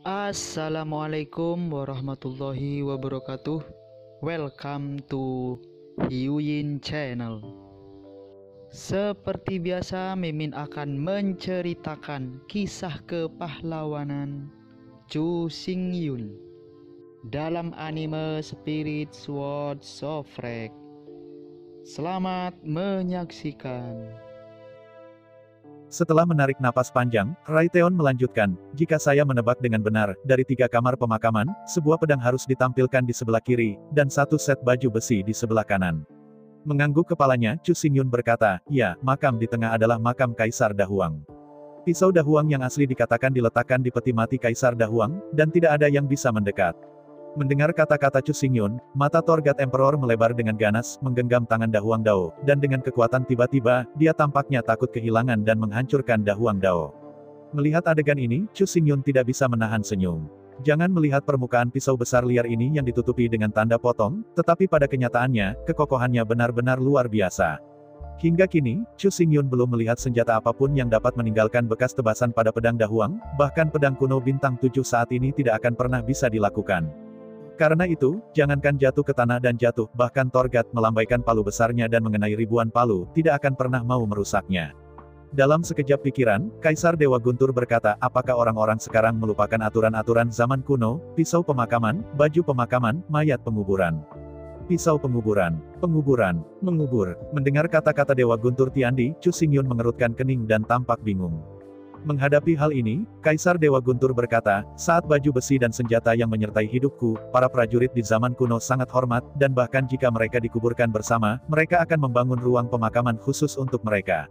Assalamualaikum warahmatullahi wabarakatuh. Welcome to Hyuyin Channel. Seperti biasa, Mimin akan menceritakan kisah kepahlawanan Chu Xingyun dalam anime Spirit Sword Sofrek. Selamat menyaksikan. Setelah menarik napas panjang, Raiteon melanjutkan, jika saya menebak dengan benar, dari 3 kamar pemakaman, sebuah pedang harus ditampilkan di sebelah kiri, dan 1 set baju besi di sebelah kanan. Mengangguk kepalanya, Chu Xingyun berkata, ya, makam di tengah adalah makam Kaisar Dahuang. Pisau Dahuang yang asli dikatakan diletakkan di peti mati Kaisar Dahuang, dan tidak ada yang bisa mendekat. Mendengar kata-kata Chu Xingyun, mata Torgat Emperor melebar dengan ganas, menggenggam tangan Dahuang Dao, dan dengan kekuatan tiba-tiba, dia tampaknya takut kehilangan dan menghancurkan Dahuang Dao. Melihat adegan ini, Chu Xingyun tidak bisa menahan senyum. Jangan melihat permukaan pisau besar liar ini yang ditutupi dengan tanda potong, tetapi pada kenyataannya, kekokohannya benar-benar luar biasa. Hingga kini, Chu Xingyun belum melihat senjata apapun yang dapat meninggalkan bekas tebasan pada pedang Dahuang, bahkan pedang kuno bintang 7 saat ini tidak akan pernah bisa dilakukan. Karena itu, jangankan jatuh ke tanah dan jatuh, bahkan Torgat melambaikan palu besarnya dan mengenai ribuan palu, tidak akan pernah mau merusaknya. Dalam sekejap pikiran, Kaisar Dewa Guntur berkata, apakah orang-orang sekarang melupakan aturan-aturan zaman kuno, pisau pemakaman, baju pemakaman, mayat penguburan. Pisau penguburan, penguburan, mengubur. Mendengar kata-kata Dewa Guntur Tiandi, Chu Xingyun mengerutkan kening dan tampak bingung. Menghadapi hal ini, Kaisar Dewa Guntur berkata, saat baju besi dan senjata yang menyertai hidupku, para prajurit di zaman kuno sangat hormat, dan bahkan jika mereka dikuburkan bersama, mereka akan membangun ruang pemakaman khusus untuk mereka.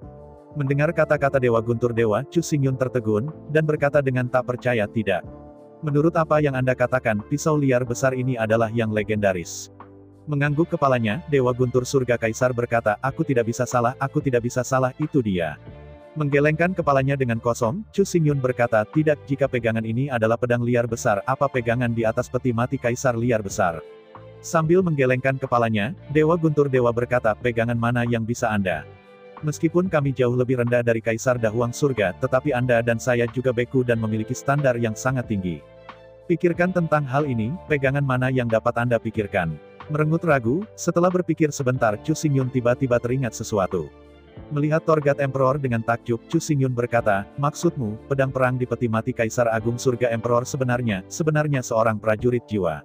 Mendengar kata-kata Dewa Guntur Dewa, Chu Xingyun tertegun, dan berkata dengan tak percaya tidak. Menurut apa yang Anda katakan, pisau liar besar ini adalah yang legendaris. Mengangguk kepalanya, Dewa Guntur Surga Kaisar berkata, aku tidak bisa salah, itu dia. Menggelengkan kepalanya dengan kosong, Chu Xingyun berkata, tidak, jika pegangan ini adalah pedang liar besar, apa pegangan di atas peti mati Kaisar liar besar? Sambil menggelengkan kepalanya, Dewa Guntur Dewa berkata, pegangan mana yang bisa Anda? Meskipun kami jauh lebih rendah dari Kaisar Dahuang Surga, tetapi Anda dan saya juga beku dan memiliki standar yang sangat tinggi. Pikirkan tentang hal ini, pegangan mana yang dapat Anda pikirkan? Merengut ragu, setelah berpikir sebentar, Chu Xingyun tiba-tiba teringat sesuatu. Melihat Torgat Emperor dengan takjub, Chu Xingyun berkata, maksudmu, pedang perang di peti mati Kaisar Agung Surga Emperor sebenarnya seorang prajurit jiwa.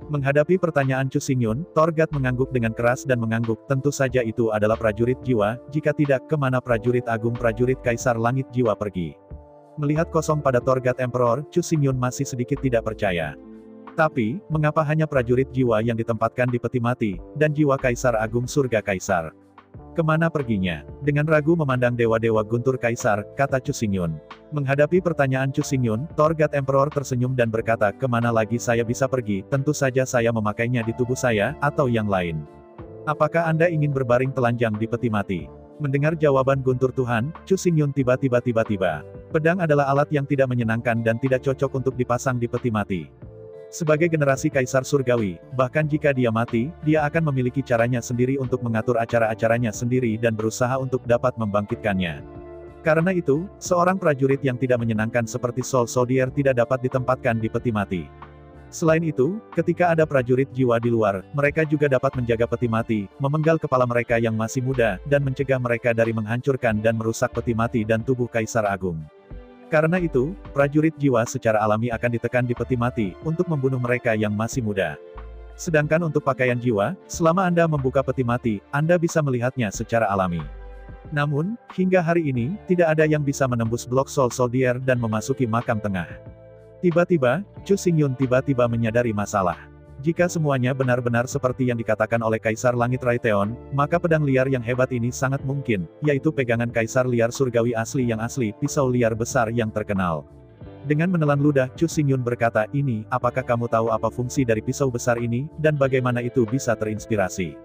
Menghadapi pertanyaan Chu Xingyun, Torgat mengangguk dengan keras dan mengangguk, tentu saja itu adalah prajurit jiwa, jika tidak, kemana prajurit agung prajurit Kaisar Langit Jiwa pergi? Melihat kosong pada Torgat Emperor, Chu Xingyun masih sedikit tidak percaya. Tapi, mengapa hanya prajurit jiwa yang ditempatkan di peti mati, dan jiwa Kaisar Agung Surga Kaisar? Kemana perginya? Dengan ragu memandang dewa-dewa Guntur Kaisar, kata Chu Xingyun. Menghadapi pertanyaan Chu Xingyun, Torgat Emperor tersenyum dan berkata, kemana lagi saya bisa pergi, tentu saja saya memakainya di tubuh saya, atau yang lain. Apakah Anda ingin berbaring telanjang di peti mati? Mendengar jawaban Guntur Tuhan, Chu Xingyun tiba-tiba. Pedang adalah alat yang tidak menyenangkan dan tidak cocok untuk dipasang di peti mati. Sebagai generasi Kaisar Surgawi, bahkan jika dia mati, dia akan memiliki caranya sendiri untuk mengatur acara-acaranya sendiri dan berusaha untuk dapat membangkitkannya. Karena itu, seorang prajurit yang tidak menyenangkan seperti Soul Soldier tidak dapat ditempatkan di peti mati. Selain itu, ketika ada prajurit jiwa di luar, mereka juga dapat menjaga peti mati, memenggal kepala mereka yang masih muda, dan mencegah mereka dari menghancurkan dan merusak peti mati dan tubuh Kaisar Agung. Karena itu, prajurit jiwa secara alami akan ditekan di peti mati, untuk membunuh mereka yang masih muda. Sedangkan untuk pakaian jiwa, selama Anda membuka peti mati, Anda bisa melihatnya secara alami. Namun, hingga hari ini, tidak ada yang bisa menembus blok Soul Soldier dan memasuki makam tengah. Tiba-tiba, Chu Xingyun tiba-tiba menyadari masalah. Jika semuanya benar-benar seperti yang dikatakan oleh Kaisar Langit Raiteon, maka pedang liar yang hebat ini sangat mungkin, yaitu pegangan Kaisar liar surgawi asli yang asli, pisau liar besar yang terkenal. Dengan menelan ludah, Chu Xingyun berkata, ini, apakah kamu tahu apa fungsi dari pisau besar ini, dan bagaimana itu bisa terinspirasi?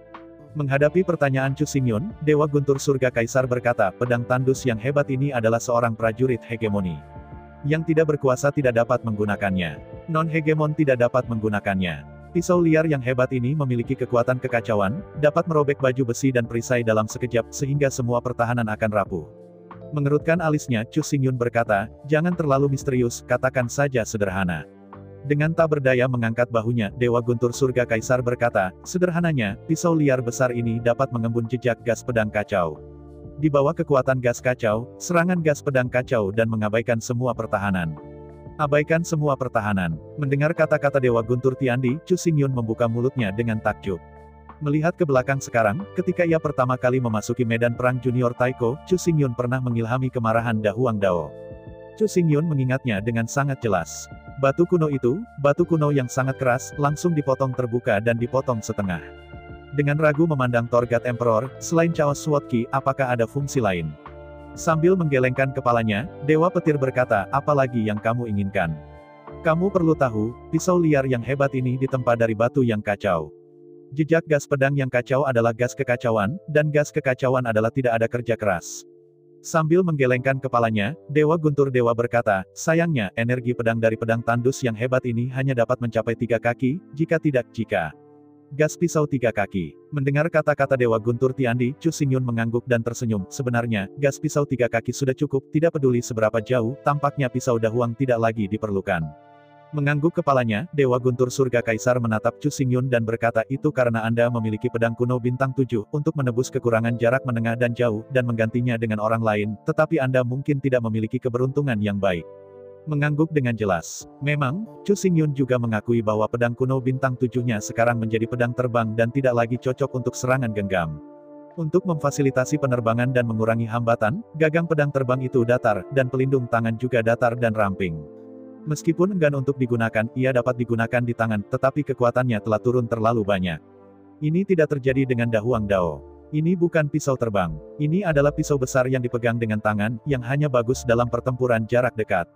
Menghadapi pertanyaan Chu Xingyun, Dewa Guntur Surga Kaisar berkata, pedang tandus yang hebat ini adalah seorang prajurit hegemoni. Yang tidak berkuasa tidak dapat menggunakannya. Non-hegemon tidak dapat menggunakannya. Pisau liar yang hebat ini memiliki kekuatan kekacauan, dapat merobek baju besi dan perisai dalam sekejap, sehingga semua pertahanan akan rapuh. Mengerutkan alisnya, Chu Xingyun berkata, jangan terlalu misterius, katakan saja sederhana. Dengan tak berdaya mengangkat bahunya, Dewa Guntur Surga Kaisar berkata, sederhananya, pisau liar besar ini dapat mengembun jejak gas pedang kacau. Di bawah kekuatan gas kacau, serangan gas pedang kacau dan mengabaikan semua pertahanan. Abaikan semua pertahanan. Mendengar kata-kata Dewa Guntur Tiandi, Chu Xingyun membuka mulutnya dengan takjub. Melihat ke belakang sekarang, ketika ia pertama kali memasuki medan perang junior Taiko, Chu Xingyun pernah mengilhami kemarahan Da Huang Dao. Chu Xingyun mengingatnya dengan sangat jelas. Batu kuno itu, batu kuno yang sangat keras, langsung dipotong terbuka dan dipotong setengah. Dengan ragu memandang Torgat Emperor, selain Chaos Sword Ki, apakah ada fungsi lain? Sambil menggelengkan kepalanya, Dewa Petir berkata, apalagi yang kamu inginkan? Kamu perlu tahu, pisau liar yang hebat ini ditempa dari batu yang kacau. Jejak gas pedang yang kacau adalah gas kekacauan, dan gas kekacauan adalah tidak ada kerja keras. Sambil menggelengkan kepalanya, Dewa Guntur Dewa berkata, sayangnya, energi pedang dari pedang tandus yang hebat ini hanya dapat mencapai 3 kaki, jika gas pisau 3 kaki. Mendengar kata-kata Dewa Guntur Tiandi, Chu Xingyun mengangguk dan tersenyum. Sebenarnya, gas pisau 3 kaki sudah cukup, tidak peduli seberapa jauh, tampaknya pisau Da Huang tidak lagi diperlukan. Mengangguk kepalanya, Dewa Guntur Surga Kaisar menatap Chu Xingyun dan berkata, itu karena Anda memiliki pedang kuno bintang 7, untuk menebus kekurangan jarak menengah dan jauh, dan menggantinya dengan orang lain, tetapi Anda mungkin tidak memiliki keberuntungan yang baik. Mengangguk dengan jelas. Memang, Chu Xingyun juga mengakui bahwa pedang kuno bintang 7-nya sekarang menjadi pedang terbang dan tidak lagi cocok untuk serangan genggam. Untuk memfasilitasi penerbangan dan mengurangi hambatan, gagang pedang terbang itu datar, dan pelindung tangan juga datar dan ramping. Meskipun enggan untuk digunakan, ia dapat digunakan di tangan, tetapi kekuatannya telah turun terlalu banyak. Ini tidak terjadi dengan Da Huang Dao. Ini bukan pisau terbang. Ini adalah pisau besar yang dipegang dengan tangan, yang hanya bagus dalam pertempuran jarak dekat.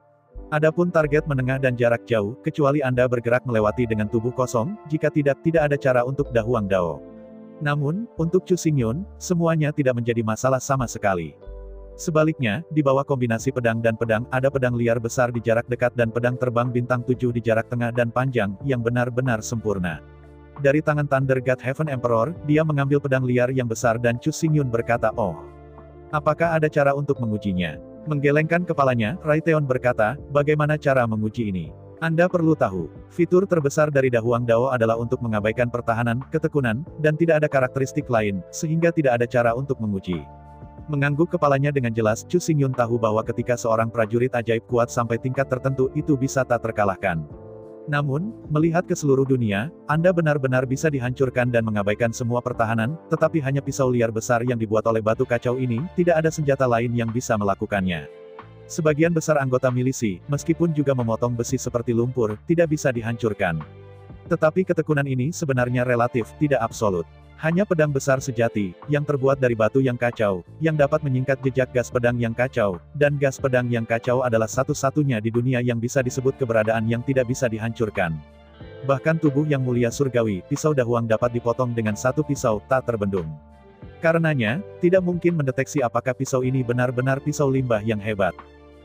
Adapun target menengah dan jarak jauh, kecuali Anda bergerak melewati dengan tubuh kosong, jika tidak ada cara untuk Da Huang Dao. Namun, untuk Chu Xingyun, semuanya tidak menjadi masalah sama sekali. Sebaliknya, di bawah kombinasi pedang dan pedang, ada pedang liar besar di jarak dekat dan pedang terbang bintang 7 di jarak tengah dan panjang, yang benar-benar sempurna. Dari tangan Thunder God Heaven Emperor, dia mengambil pedang liar yang besar dan Chu Xingyun berkata, oh. Apakah ada cara untuk mengujinya? Menggelengkan kepalanya, Raiteon berkata, bagaimana cara menguji ini? Anda perlu tahu, fitur terbesar dari Da Huang Dao adalah untuk mengabaikan pertahanan, ketekunan, dan tidak ada karakteristik lain, sehingga tidak ada cara untuk menguji. Mengangguk kepalanya dengan jelas, Chu Xingyun tahu bahwa ketika seorang prajurit ajaib kuat sampai tingkat tertentu, itu bisa tak terkalahkan. Namun, melihat ke seluruh dunia, Anda benar-benar bisa dihancurkan dan mengabaikan semua pertahanan, tetapi hanya pisau liar besar yang dibuat oleh batu kacau ini, tidak ada senjata lain yang bisa melakukannya. Sebagian besar anggota milisi, meskipun juga memotong besi seperti lumpur, tidak bisa dihancurkan. Tetapi ketekunan ini sebenarnya relatif, tidak absolut. Hanya pedang besar sejati, yang terbuat dari batu yang kacau, yang dapat menyingkat jejak gas pedang yang kacau, dan gas pedang yang kacau adalah satu-satunya di dunia yang bisa disebut keberadaan yang tidak bisa dihancurkan. Bahkan tubuh yang mulia surgawi, pisau Da Huang dapat dipotong dengan satu pisau, tak terbendung. Karenanya, tidak mungkin mendeteksi apakah pisau ini benar-benar pisau limbah yang hebat.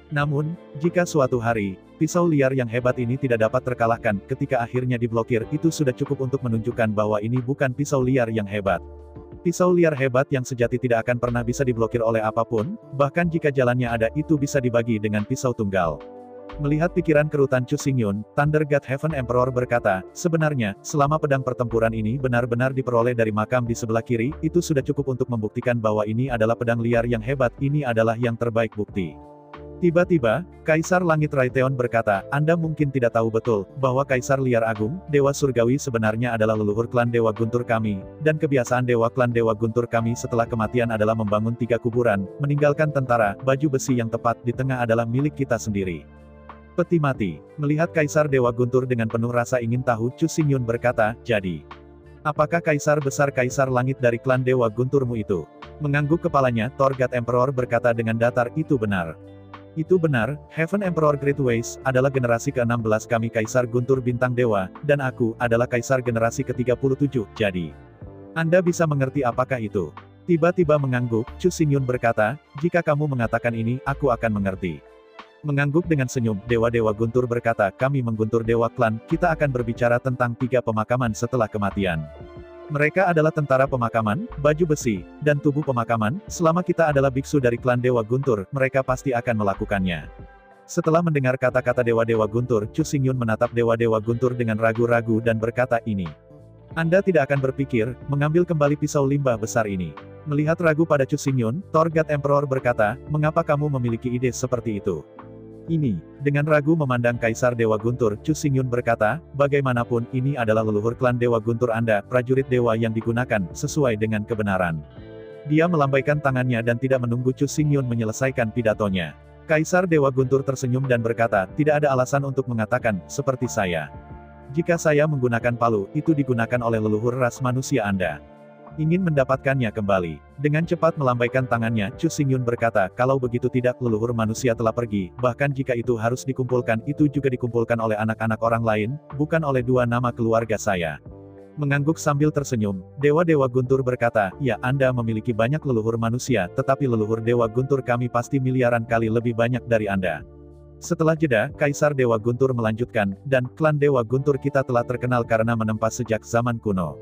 Namun, jika suatu hari, pisau liar yang hebat ini tidak dapat terkalahkan, ketika akhirnya diblokir, itu sudah cukup untuk menunjukkan bahwa ini bukan pisau liar yang hebat. Pisau liar hebat yang sejati tidak akan pernah bisa diblokir oleh apapun, bahkan jika jalannya ada, itu bisa dibagi dengan pisau tunggal. Melihat pikiran kerutan Chu Xingyun, Thunder God Heaven Emperor berkata, sebenarnya, selama pedang pertempuran ini benar-benar diperoleh dari makam di sebelah kiri, itu sudah cukup untuk membuktikan bahwa ini adalah pedang liar yang hebat, ini adalah yang terbaik bukti. Tiba-tiba, Kaisar Langit Raiteon berkata, Anda mungkin tidak tahu betul, bahwa Kaisar Liar Agung, Dewa Surgawi sebenarnya adalah leluhur klan Dewa Guntur kami, dan kebiasaan Dewa klan Dewa Guntur kami setelah kematian adalah membangun 3 kuburan, meninggalkan tentara, baju besi yang tepat di tengah adalah milik kita sendiri. Peti mati. Melihat Kaisar Dewa Guntur dengan penuh rasa ingin tahu, Chu Xingyun berkata, jadi, apakah Kaisar besar Kaisar Langit dari klan Dewa Gunturmu itu? Mengangguk kepalanya, Torgat Emperor berkata dengan datar, itu benar. Itu benar, Heaven Emperor Great Ways, adalah generasi ke-16 kami Kaisar Guntur Bintang Dewa, dan aku, adalah Kaisar generasi ke-37, jadi. Anda bisa mengerti apakah itu? Tiba-tiba mengangguk, Chu Xingyun berkata, jika kamu mengatakan ini, aku akan mengerti. Mengangguk dengan senyum, Dewa-Dewa Guntur berkata, kami mengguntur Dewa Klan, kita akan berbicara tentang 3 pemakaman setelah kematian. Mereka adalah tentara pemakaman, baju besi, dan tubuh pemakaman. Selama kita adalah biksu dari klan Dewa Guntur, mereka pasti akan melakukannya. Setelah mendengar kata-kata Dewa-Dewa Guntur, Chu Xingyun menatap Dewa-Dewa Guntur dengan ragu-ragu dan berkata, ini. Anda tidak akan berpikir, mengambil kembali pisau limbah besar ini. Melihat ragu pada Chu Xingyun, Torgat Emperor berkata, mengapa kamu memiliki ide seperti itu? Ini, dengan ragu memandang Kaisar Dewa Guntur, Chu Xingyun berkata, bagaimanapun, ini adalah leluhur klan Dewa Guntur Anda, prajurit dewa yang digunakan, sesuai dengan kebenaran. Dia melambaikan tangannya dan tidak menunggu Chu Xingyun menyelesaikan pidatonya. Kaisar Dewa Guntur tersenyum dan berkata, tidak ada alasan untuk mengatakan, seperti saya. Jika saya menggunakan palu, itu digunakan oleh leluhur ras manusia Anda. Ingin mendapatkannya kembali. Dengan cepat melambaikan tangannya, Chu Xingyun berkata, kalau begitu tidak, leluhur manusia telah pergi, bahkan jika itu harus dikumpulkan, itu juga dikumpulkan oleh anak-anak orang lain, bukan oleh dua nama keluarga saya. Mengangguk sambil tersenyum, Dewa-Dewa Guntur berkata, ya, Anda memiliki banyak leluhur manusia, tetapi leluhur Dewa Guntur kami pasti miliaran kali lebih banyak dari Anda. Setelah jeda, Kaisar Dewa Guntur melanjutkan, dan klan Dewa Guntur kita telah terkenal karena menempa sejak zaman kuno.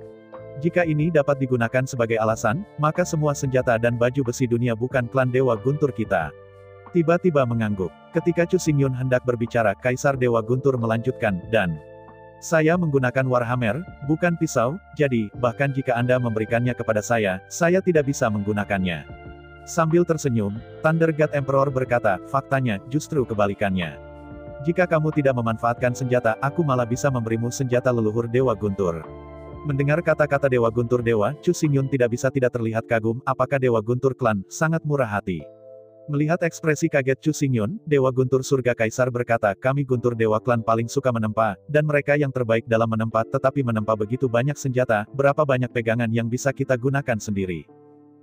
Jika ini dapat digunakan sebagai alasan, maka semua senjata dan baju besi dunia bukan klan Dewa Guntur kita. Tiba-tiba mengangguk. Ketika Chu Xingyun hendak berbicara, Kaisar Dewa Guntur melanjutkan, dan saya menggunakan Warhammer, bukan pisau, jadi, bahkan jika Anda memberikannya kepada saya tidak bisa menggunakannya. Sambil tersenyum, Thunder God Emperor berkata, faktanya, justru kebalikannya. Jika kamu tidak memanfaatkan senjata, aku malah bisa memberimu senjata leluhur Dewa Guntur. Mendengar kata-kata Dewa Guntur Dewa, Chu Xingyun tidak bisa tidak terlihat kagum, apakah Dewa Guntur klan, sangat murah hati. Melihat ekspresi kaget Chu Xingyun, Dewa Guntur Surga Kaisar berkata, kami Guntur Dewa klan paling suka menempa, dan mereka yang terbaik dalam menempa, tetapi menempa begitu banyak senjata, berapa banyak pegangan yang bisa kita gunakan sendiri.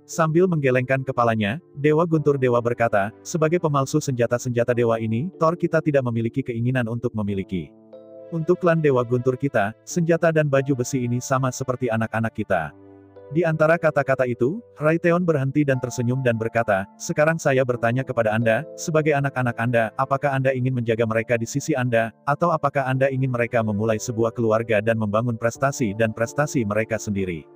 Sambil menggelengkan kepalanya, Dewa Guntur Dewa berkata, sebagai pemalsu senjata-senjata dewa ini, Thor kita tidak memiliki keinginan untuk memiliki. Untuk klan Dewa Guntur kita, senjata dan baju besi ini sama seperti anak-anak kita. Di antara kata-kata itu, Raiteon berhenti dan tersenyum dan berkata, sekarang saya bertanya kepada Anda, sebagai anak-anak Anda, apakah Anda ingin menjaga mereka di sisi Anda, atau apakah Anda ingin mereka memulai sebuah keluarga dan membangun prestasi mereka sendiri?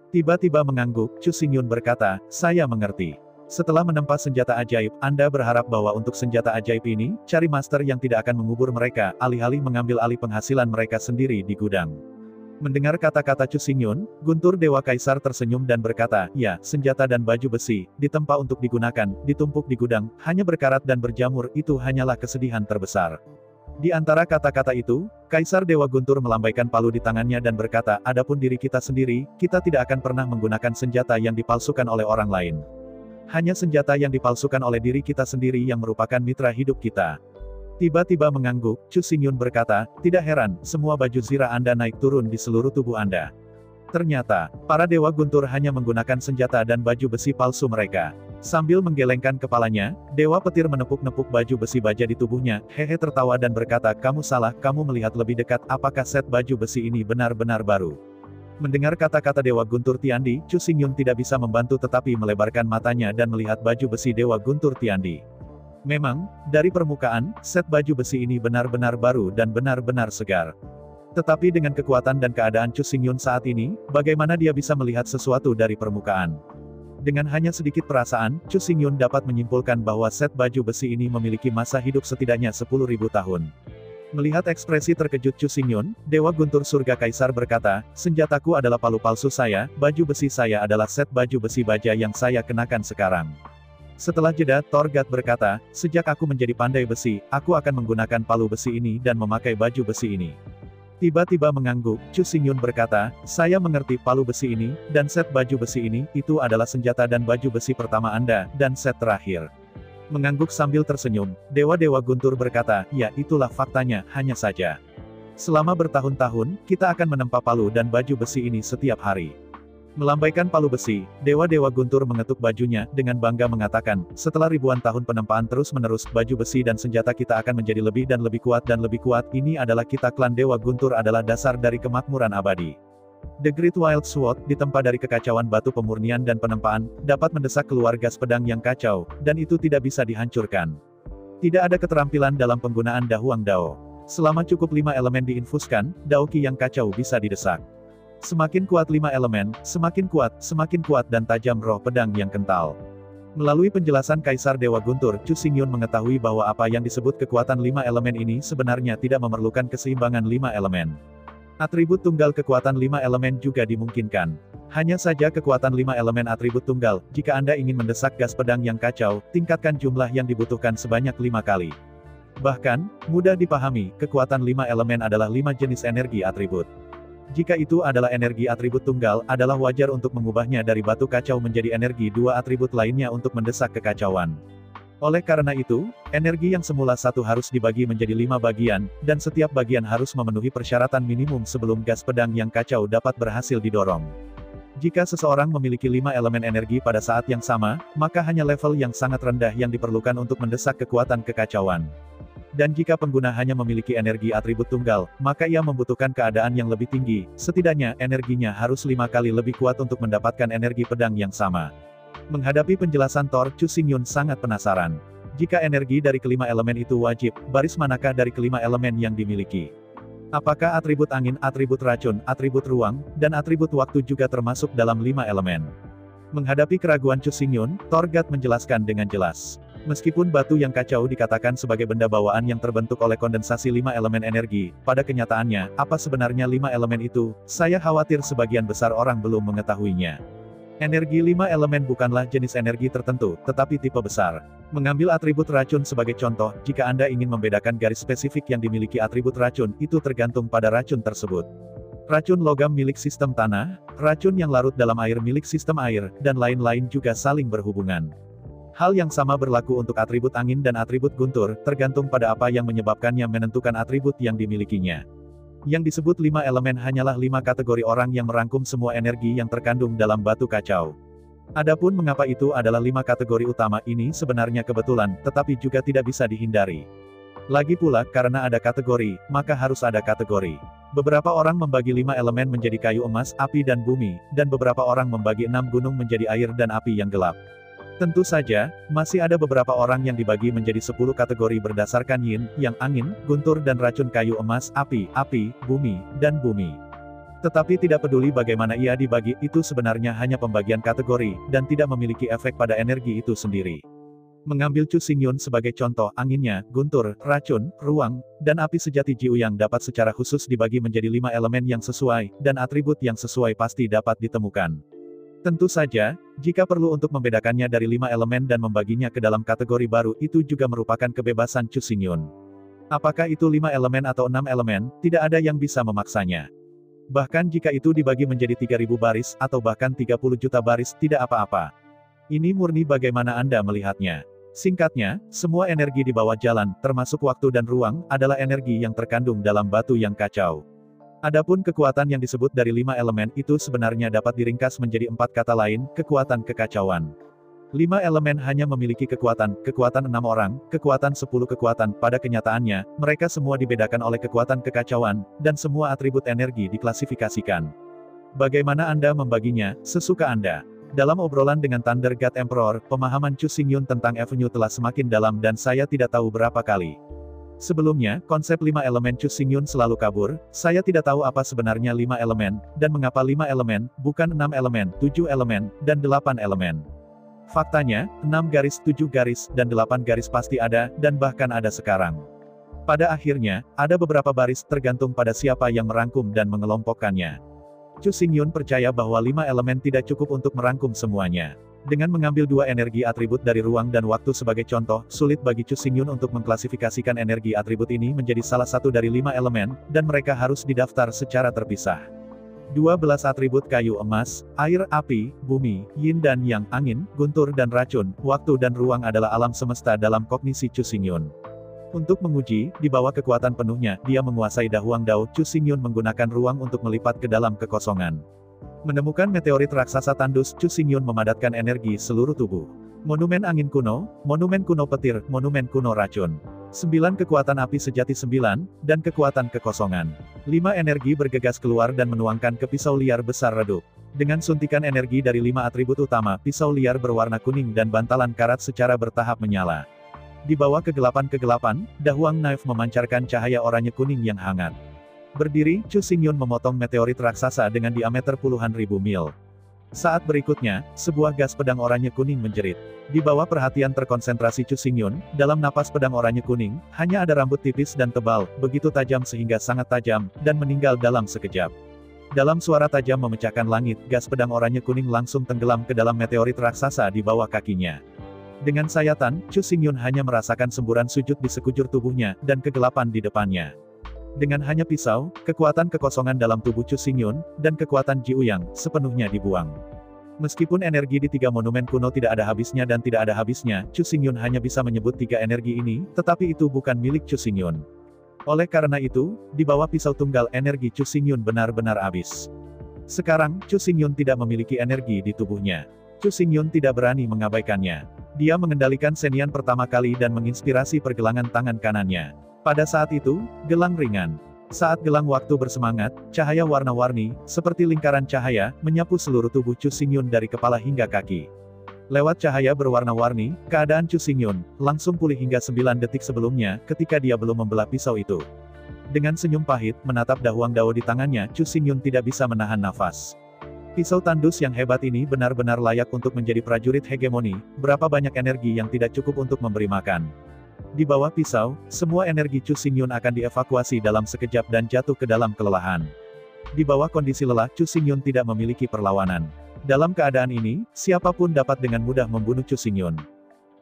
Tiba-tiba mengangguk, Chu Xingyun berkata, saya mengerti. Setelah menempa senjata ajaib, Anda berharap bahwa untuk senjata ajaib ini, cari master yang tidak akan mengubur mereka, alih-alih mengambil alih penghasilan mereka sendiri di gudang. Mendengar kata-kata Chu Xingyun, Guntur Dewa Kaisar tersenyum dan berkata, ya, senjata dan baju besi, ditempa untuk digunakan, ditumpuk di gudang, hanya berkarat dan berjamur, itu hanyalah kesedihan terbesar. Di antara kata-kata itu, Kaisar Dewa Guntur melambaikan palu di tangannya dan berkata, adapun diri kita sendiri, kita tidak akan pernah menggunakan senjata yang dipalsukan oleh orang lain. Hanya senjata yang dipalsukan oleh diri kita sendiri yang merupakan mitra hidup kita. Tiba-tiba mengangguk, Chu Xingyun berkata, tidak heran, semua baju zirah Anda naik turun di seluruh tubuh Anda. Ternyata, para Dewa Guntur hanya menggunakan senjata dan baju besi palsu mereka. Sambil menggelengkan kepalanya, Dewa Petir menepuk-nepuk baju besi baja di tubuhnya, hehe tertawa dan berkata, kamu salah, kamu melihat lebih dekat, apakah set baju besi ini benar-benar baru? Mendengar kata-kata Dewa Guntur Tiandi, Chu Xingyun tidak bisa membantu tetapi melebarkan matanya dan melihat baju besi Dewa Guntur Tiandi. Memang, dari permukaan, set baju besi ini benar-benar baru dan benar-benar segar. Tetapi dengan kekuatan dan keadaan Chu Xingyun saat ini, bagaimana dia bisa melihat sesuatu dari permukaan? Dengan hanya sedikit perasaan, Chu Xingyun dapat menyimpulkan bahwa set baju besi ini memiliki masa hidup setidaknya 10.000 tahun. Melihat ekspresi terkejut Chu Xingyun, Dewa Guntur Surga Kaisar berkata, senjataku adalah palu palsu saya, baju besi saya adalah set baju besi baja yang saya kenakan sekarang. Setelah jeda, Torgat berkata, sejak aku menjadi pandai besi, aku akan menggunakan palu besi ini dan memakai baju besi ini. Tiba-tiba mengangguk, Chu Xingyun berkata, saya mengerti palu besi ini, dan set baju besi ini, itu adalah senjata dan baju besi pertama Anda, dan set terakhir. Mengangguk sambil tersenyum, Dewa-Dewa Guntur berkata, ya itulah faktanya, hanya saja. Selama bertahun-tahun, kita akan menempa palu dan baju besi ini setiap hari. Melambaikan palu besi, Dewa-Dewa Guntur mengetuk bajunya, dengan bangga mengatakan, setelah ribuan tahun penempaan terus-menerus, baju besi dan senjata kita akan menjadi lebih dan lebih kuat dan lebih kuat, ini adalah kita klan Dewa Guntur adalah dasar dari kemakmuran abadi. The Great Wild Sword, ditempa dari kekacauan batu pemurnian dan penempaan, dapat mendesak keluarga pedang yang kacau, dan itu tidak bisa dihancurkan. Tidak ada keterampilan dalam penggunaan Dahuang Dao. Selama cukup 5 elemen diinfuskan, Daoki yang kacau bisa didesak. Semakin kuat 5 elemen, semakin kuat dan tajam roh pedang yang kental. Melalui penjelasan Kaisar Dewa Guntur, Chu Xingyun mengetahui bahwa apa yang disebut kekuatan 5 elemen ini sebenarnya tidak memerlukan keseimbangan 5 elemen. Atribut tunggal kekuatan 5 elemen juga dimungkinkan. Hanya saja kekuatan 5 elemen atribut tunggal, jika Anda ingin mendesak gas pedang yang kacau, tingkatkan jumlah yang dibutuhkan sebanyak 5 kali. Bahkan, mudah dipahami, kekuatan 5 elemen adalah 5 jenis energi atribut. Jika itu adalah energi atribut tunggal, adalah wajar untuk mengubahnya dari batu kacau menjadi energi 2 atribut lainnya untuk mendesak kekacauan. Oleh karena itu, energi yang semula 1 harus dibagi menjadi 5 bagian, dan setiap bagian harus memenuhi persyaratan minimum sebelum gas pedang yang kacau dapat berhasil didorong. Jika seseorang memiliki 5 elemen energi pada saat yang sama, maka hanya level yang sangat rendah yang diperlukan untuk mendesak kekuatan kekacauan. Dan jika pengguna hanya memiliki energi atribut tunggal, maka ia membutuhkan keadaan yang lebih tinggi, setidaknya energinya harus 5 kali lebih kuat untuk mendapatkan energi pedang yang sama. Menghadapi penjelasan Thor, Chu Xingyun sangat penasaran. Jika energi dari kelima elemen itu wajib, baris manakah dari kelima elemen yang dimiliki? Apakah atribut angin, atribut racun, atribut ruang, dan atribut waktu juga termasuk dalam 5 elemen? Menghadapi keraguan Chu Xingyun, Torgat menjelaskan dengan jelas. Meskipun batu yang kacau dikatakan sebagai benda bawaan yang terbentuk oleh kondensasi 5 elemen energi, pada kenyataannya, apa sebenarnya 5 elemen itu? Saya khawatir sebagian besar orang belum mengetahuinya. Energi 5 elemen bukanlah jenis energi tertentu, tetapi tipe besar. Mengambil atribut racun sebagai contoh, jika Anda ingin membedakan garis spesifik yang dimiliki atribut racun, itu tergantung pada racun tersebut. Racun logam milik sistem tanah, racun yang larut dalam air milik sistem air, dan lain-lain juga saling berhubungan. Hal yang sama berlaku untuk atribut angin dan atribut guntur, tergantung pada apa yang menyebabkannya menentukan atribut yang dimilikinya. Yang disebut 5 elemen hanyalah 5 kategori orang yang merangkum semua energi yang terkandung dalam batu kacau. Adapun mengapa itu adalah 5 kategori utama ini sebenarnya kebetulan, tetapi juga tidak bisa dihindari. Lagi pula, karena ada kategori, maka harus ada kategori. Beberapa orang membagi 5 elemen menjadi kayu emas, api dan bumi, dan beberapa orang membagi 6 gunung menjadi air dan api yang gelap. Tentu saja, masih ada beberapa orang yang dibagi menjadi 10 kategori berdasarkan yin, yang angin, guntur dan racun kayu emas, api, bumi, dan bumi. Tetapi tidak peduli bagaimana ia dibagi, itu sebenarnya hanya pembagian kategori, dan tidak memiliki efek pada energi itu sendiri. Mengambil Chu Xingyun sebagai contoh, anginnya, guntur, racun, ruang, dan api sejati Jiu yang dapat secara khusus dibagi menjadi 5 elemen yang sesuai, dan atribut yang sesuai pasti dapat ditemukan. Tentu saja, jika perlu untuk membedakannya dari 5 elemen dan membaginya ke dalam kategori baru, itu juga merupakan kebebasan Chu Xingyun. Apakah itu 5 elemen atau 6 elemen, tidak ada yang bisa memaksanya. Bahkan jika itu dibagi menjadi 3000 baris, atau bahkan 30 juta baris, tidak apa-apa. Ini murni bagaimana Anda melihatnya. Singkatnya, semua energi di bawah jalan, termasuk waktu dan ruang, adalah energi yang terkandung dalam batu yang kacau. Adapun kekuatan yang disebut dari 5 elemen itu sebenarnya dapat diringkas menjadi 4 kata lain, kekuatan kekacauan. 5 elemen hanya memiliki kekuatan 6 orang, kekuatan 10 kekuatan, pada kenyataannya, mereka semua dibedakan oleh kekuatan kekacauan, dan semua atribut energi diklasifikasikan. Bagaimana Anda membaginya, sesuka Anda. Dalam obrolan dengan Thunder God Emperor, pemahaman Chu Xingyun tentang Avenue telah semakin dalam dan saya tidak tahu berapa kali. Sebelumnya, konsep 5 elemen Chu Xingyun selalu kabur, saya tidak tahu apa sebenarnya 5 elemen, dan mengapa 5 elemen, bukan 6 elemen, 7 elemen, dan 8 elemen. Faktanya, 6 garis, 7 garis, dan 8 garis pasti ada, dan bahkan ada sekarang. Pada akhirnya, ada beberapa baris, tergantung pada siapa yang merangkum dan mengelompokkannya. Chu Xingyun percaya bahwa 5 elemen tidak cukup untuk merangkum semuanya. Dengan mengambil 2 energi atribut dari ruang dan waktu sebagai contoh, sulit bagi Chu Xingyun untuk mengklasifikasikan energi atribut ini menjadi salah satu dari 5 elemen, dan mereka harus didaftar secara terpisah. 12 atribut kayu emas, air, api, bumi, yin dan yang, angin, guntur dan racun, waktu dan ruang adalah alam semesta dalam kognisi Chu Xingyun. Untuk menguji, di bawah kekuatan penuhnya, dia menguasai Dahuang Dao. Chu Xingyun menggunakan ruang untuk melipat ke dalam kekosongan. Menemukan meteorit raksasa tandus, Chu Xingyun memadatkan energi seluruh tubuh. Monumen angin kuno, monumen kuno petir, monumen kuno racun. 9 kekuatan api sejati 9, dan kekuatan kekosongan. 5 energi bergegas keluar dan menuangkan ke pisau liar besar redup. Dengan suntikan energi dari 5 atribut utama, pisau liar berwarna kuning dan bantalan karat secara bertahap menyala. Di bawah kegelapan, Dahuang Knife memancarkan cahaya oranye kuning yang hangat. Berdiri, Chu Xingyun memotong meteorit raksasa dengan diameter puluhan ribu mil. Saat berikutnya, sebuah gas pedang oranye kuning menjerit. Di bawah perhatian terkonsentrasi Chu Xingyun, dalam napas pedang oranye kuning, hanya ada rambut tipis dan tebal, begitu tajam sehingga sangat tajam, dan meninggal dalam sekejap. Dalam suara tajam memecahkan langit, gas pedang oranye kuning langsung tenggelam ke dalam meteorit raksasa di bawah kakinya. Dengan sayatan, Chu Xingyun hanya merasakan semburan sujud di sekujur tubuhnya, dan kegelapan di depannya. Dengan hanya pisau, kekuatan kekosongan dalam tubuh Chu Xingyun, dan kekuatan Ji Uyang, sepenuhnya dibuang. Meskipun energi di 3 monumen kuno tidak ada habisnya dan tidak ada habisnya, Chu Xingyun hanya bisa menyebut 3 energi ini, tetapi itu bukan milik Chu Xingyun. Oleh karena itu, di bawah pisau tunggal energi Chu Xingyun benar-benar habis. Sekarang, Chu Xingyun tidak memiliki energi di tubuhnya. Chu Xingyun tidak berani mengabaikannya. Dia mengendalikan Senian pertama kali dan menginspirasi pergelangan tangan kanannya. Pada saat itu, gelang ringan. Saat gelang waktu bersemangat, cahaya warna-warni, seperti lingkaran cahaya, menyapu seluruh tubuh Chu Xingyun dari kepala hingga kaki. Lewat cahaya berwarna-warni, keadaan Chu Xingyun langsung pulih hingga 9 detik sebelumnya, ketika dia belum membelah pisau itu. Dengan senyum pahit, menatap dahuang dao di tangannya, Chu Xingyun tidak bisa menahan nafas. Pisau tandus yang hebat ini benar-benar layak untuk menjadi prajurit hegemoni, berapa banyak energi yang tidak cukup untuk memberi makan. Di bawah pisau, semua energi Chu Xingyun akan dievakuasi dalam sekejap dan jatuh ke dalam kelelahan. Di bawah kondisi lelah, Chu Xingyun tidak memiliki perlawanan. Dalam keadaan ini, siapapun dapat dengan mudah membunuh Chu Xingyun.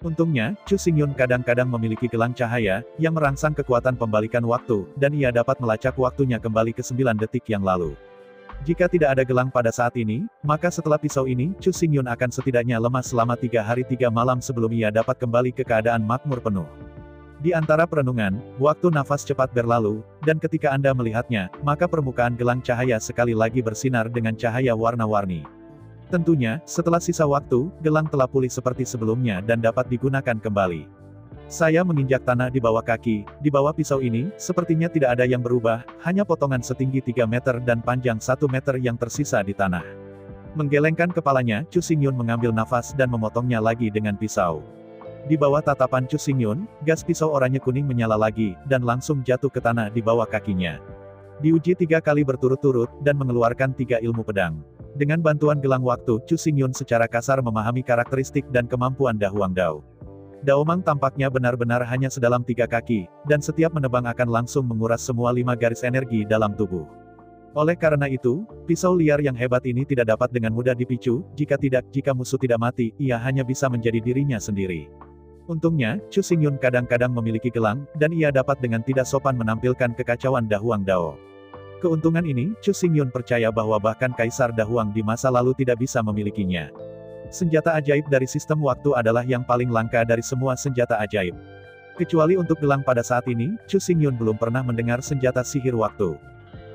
Untungnya, Chu Xingyun kadang-kadang memiliki gelang cahaya, yang merangsang kekuatan pembalikan waktu, dan ia dapat melacak waktunya kembali ke 9 detik yang lalu. Jika tidak ada gelang pada saat ini, maka setelah pisau ini, Chu Xingyun akan setidaknya lemah selama 3 hari 3 malam sebelum ia dapat kembali ke keadaan makmur penuh. Di antara perenungan, waktu nafas cepat berlalu, dan ketika Anda melihatnya, maka permukaan gelang cahaya sekali lagi bersinar dengan cahaya warna-warni. Tentunya, setelah sisa waktu, gelang telah pulih seperti sebelumnya dan dapat digunakan kembali. Saya menginjak tanah di bawah kaki, di bawah pisau ini, sepertinya tidak ada yang berubah, hanya potongan setinggi 3 meter dan panjang 1 meter yang tersisa di tanah. Menggelengkan kepalanya, Chu Xingyun mengambil nafas dan memotongnya lagi dengan pisau. Di bawah tatapan Chu Xingyun, gas pisau oranye kuning menyala lagi, dan langsung jatuh ke tanah di bawah kakinya. Diuji 3 kali berturut-turut, dan mengeluarkan 3 ilmu pedang. Dengan bantuan gelang waktu, Chu Xingyun secara kasar memahami karakteristik dan kemampuan dahuang dao. Daomang tampaknya benar-benar hanya sedalam 3 kaki, dan setiap menebang akan langsung menguras semua 5 garis energi dalam tubuh. Oleh karena itu, pisau liar yang hebat ini tidak dapat dengan mudah dipicu, jika musuh tidak mati, ia hanya bisa menjadi dirinya sendiri. Untungnya, Chu Xingyun kadang-kadang memiliki gelang, dan ia dapat dengan tidak sopan menampilkan kekacauan dahuang dao. Keuntungan ini, Chu Xingyun percaya bahwa bahkan Kaisar Dahuang di masa lalu tidak bisa memilikinya. Senjata ajaib dari sistem waktu adalah yang paling langka dari semua senjata ajaib. Kecuali untuk gelang pada saat ini, Chu Xingyun belum pernah mendengar senjata sihir waktu.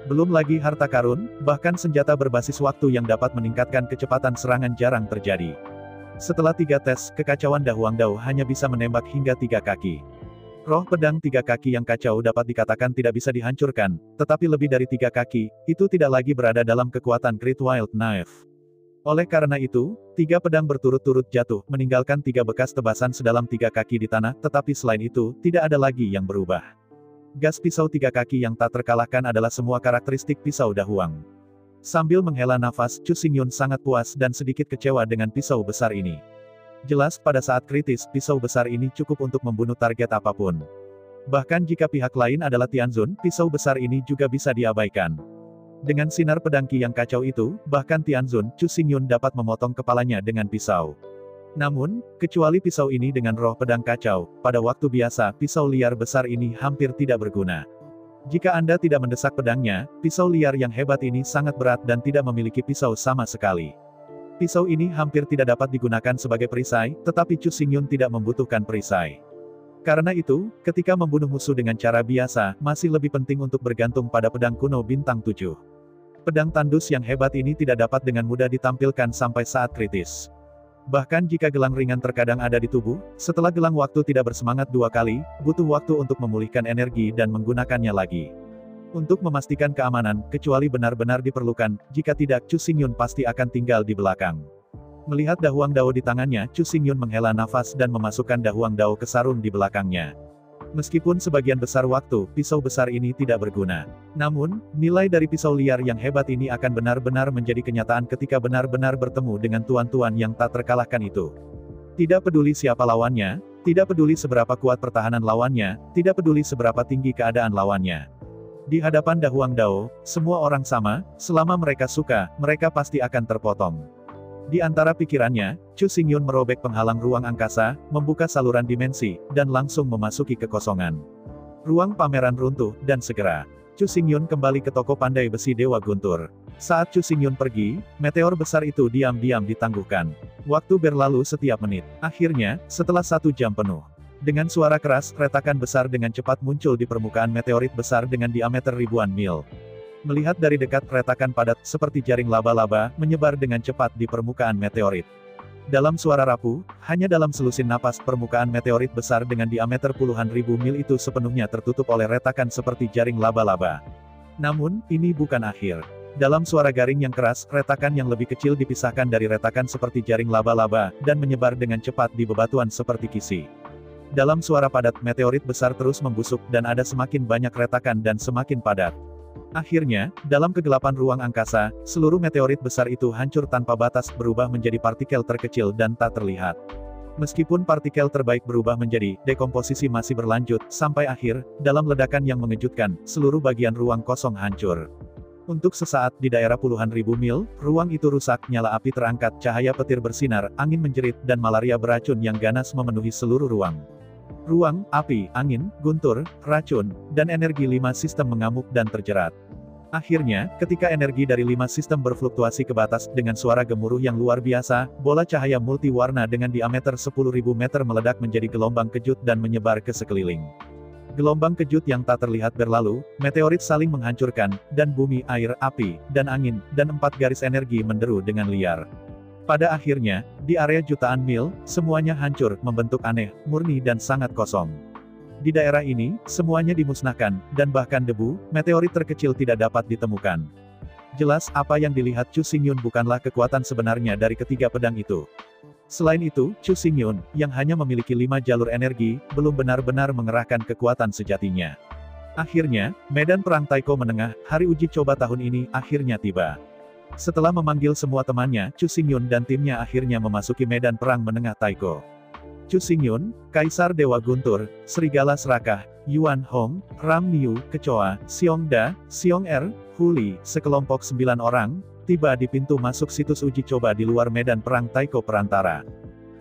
Belum lagi harta karun, bahkan senjata berbasis waktu yang dapat meningkatkan kecepatan serangan jarang terjadi. Setelah 3 tes, kekacauan dahuang dao hanya bisa menembak hingga 3 kaki. Roh pedang 3 kaki yang kacau dapat dikatakan tidak bisa dihancurkan, tetapi lebih dari 3 kaki, itu tidak lagi berada dalam kekuatan Great Wild Knife. Oleh karena itu, 3 pedang berturut-turut jatuh, meninggalkan 3 bekas tebasan sedalam 3 kaki di tanah, tetapi selain itu, tidak ada lagi yang berubah. Gas pisau 3 kaki yang tak terkalahkan adalah semua karakteristik pisau dahuang. Sambil menghela nafas, Chu Xingyun sangat puas dan sedikit kecewa dengan pisau besar ini. Jelas, pada saat kritis, pisau besar ini cukup untuk membunuh target apapun. Bahkan jika pihak lain adalah Tianzun, pisau besar ini juga bisa diabaikan. Dengan sinar pedang Qi yang kacau itu, bahkan Tianzun, Chu Xingyun dapat memotong kepalanya dengan pisau. Namun, kecuali pisau ini dengan roh pedang kacau, pada waktu biasa, pisau liar besar ini hampir tidak berguna. Jika Anda tidak mendesak pedangnya, pisau liar yang hebat ini sangat berat dan tidak memiliki pisau sama sekali. Pisau ini hampir tidak dapat digunakan sebagai perisai, tetapi Chu Xingyun tidak membutuhkan perisai. Karena itu, ketika membunuh musuh dengan cara biasa, masih lebih penting untuk bergantung pada pedang kuno bintang 7. Pedang tandus yang hebat ini tidak dapat dengan mudah ditampilkan sampai saat kritis. Bahkan jika gelang ringan terkadang ada di tubuh, setelah gelang waktu tidak bersemangat 2 kali, butuh waktu untuk memulihkan energi dan menggunakannya lagi. Untuk memastikan keamanan, kecuali benar-benar diperlukan, jika tidak, Chu Xingyun pasti akan tinggal di belakang. Melihat dahuang dao di tangannya, Chu Xingyun menghela nafas dan memasukkan dahuang dao ke sarung di belakangnya. Meskipun sebagian besar waktu, pisau besar ini tidak berguna. Namun, nilai dari pisau liar yang hebat ini akan benar-benar menjadi kenyataan ketika benar-benar bertemu dengan tuan-tuan yang tak terkalahkan itu. Tidak peduli siapa lawannya, tidak peduli seberapa kuat pertahanan lawannya, tidak peduli seberapa tinggi keadaan lawannya. Di hadapan Da Huang Dao, semua orang sama, selama mereka suka, mereka pasti akan terpotong. Di antara pikirannya, Chu Xingyun merobek penghalang ruang angkasa, membuka saluran dimensi, dan langsung memasuki kekosongan. Ruang pameran runtuh, dan segera, Chu Xingyun kembali ke toko pandai besi Dewa Guntur. Saat Chu Xingyun pergi, meteor besar itu diam-diam ditangguhkan. Waktu berlalu setiap menit. Akhirnya, setelah 1 jam penuh. Dengan suara keras, retakan besar dengan cepat muncul di permukaan meteorit besar dengan diameter ribuan mil. Melihat dari dekat, retakan padat, seperti jaring laba-laba, menyebar dengan cepat di permukaan meteorit. Dalam suara rapuh, hanya dalam selusin napas, permukaan meteorit besar dengan diameter puluhan ribu mil itu sepenuhnya tertutup oleh retakan seperti jaring laba-laba. Namun, ini bukan akhir. Dalam suara garing yang keras, retakan yang lebih kecil dipisahkan dari retakan seperti jaring laba-laba, dan menyebar dengan cepat di bebatuan seperti kisi. Dalam suara padat, meteorit besar terus membusuk, dan ada semakin banyak retakan dan semakin padat. Akhirnya, dalam kegelapan ruang angkasa, seluruh meteorit besar itu hancur tanpa batas, berubah menjadi partikel terkecil dan tak terlihat. Meskipun partikel terbaik berubah menjadi, dekomposisi masih berlanjut, sampai akhir, dalam ledakan yang mengejutkan, seluruh bagian ruang kosong hancur. Untuk sesaat, di daerah puluhan ribu mil, ruang itu rusak, nyala api terangkat, cahaya petir bersinar, angin menjerit, dan malaria beracun yang ganas memenuhi seluruh ruang. Ruang, api, angin, guntur, racun, dan energi 5 sistem mengamuk dan terjerat. Akhirnya, ketika energi dari 5 sistem berfluktuasi ke batas, dengan suara gemuruh yang luar biasa, bola cahaya multiwarna dengan diameter 10.000 meter meledak menjadi gelombang kejut dan menyebar ke sekeliling. Gelombang kejut yang tak terlihat berlalu, meteorit saling menghancurkan, dan bumi, air, api, dan angin, dan 4 garis energi menderu dengan liar. Pada akhirnya, di area jutaan mil, semuanya hancur, membentuk aneh, murni dan sangat kosong. Di daerah ini, semuanya dimusnahkan, dan bahkan debu, meteorit terkecil tidak dapat ditemukan. Jelas, apa yang dilihat Chu Xingyun bukanlah kekuatan sebenarnya dari ketiga pedang itu. Selain itu, Chu Xingyun, yang hanya memiliki 5 jalur energi, belum benar-benar mengerahkan kekuatan sejatinya. Akhirnya, medan perang Taiko menengah, hari uji coba tahun ini, akhirnya tiba. Setelah memanggil semua temannya, Chu Xingyun dan timnya akhirnya memasuki medan perang menengah Taiko. Chu Xingyun, Kaisar Dewa Guntur, Serigala Serakah, Yuan Hong, Ram Niu, Kecoa, Xiong Da, Xiong Er, Huli, sekelompok 9 orang, tiba di pintu masuk situs uji coba di luar medan perang Taiko Perantara.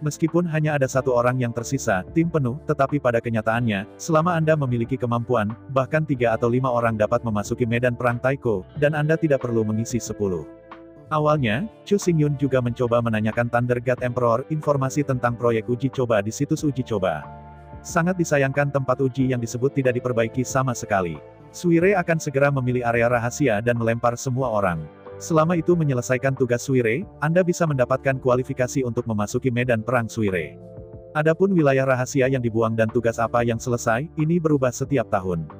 Meskipun hanya ada 1 orang yang tersisa, tim penuh, tetapi pada kenyataannya, selama Anda memiliki kemampuan, bahkan 3 atau 5 orang dapat memasuki medan perang Taiko, dan Anda tidak perlu mengisi 10. Awalnya, Chu Xingyun juga mencoba menanyakan Thunder God Emperor informasi tentang proyek uji coba di situs uji coba. Sangat disayangkan tempat uji yang disebut tidak diperbaiki sama sekali. Suire akan segera memilih area rahasia dan melempar semua orang. Selama itu menyelesaikan tugas Suire, Anda bisa mendapatkan kualifikasi untuk memasuki medan perang Suire. Adapun wilayah rahasia yang dibuang dan tugas apa yang selesai, ini berubah setiap tahun.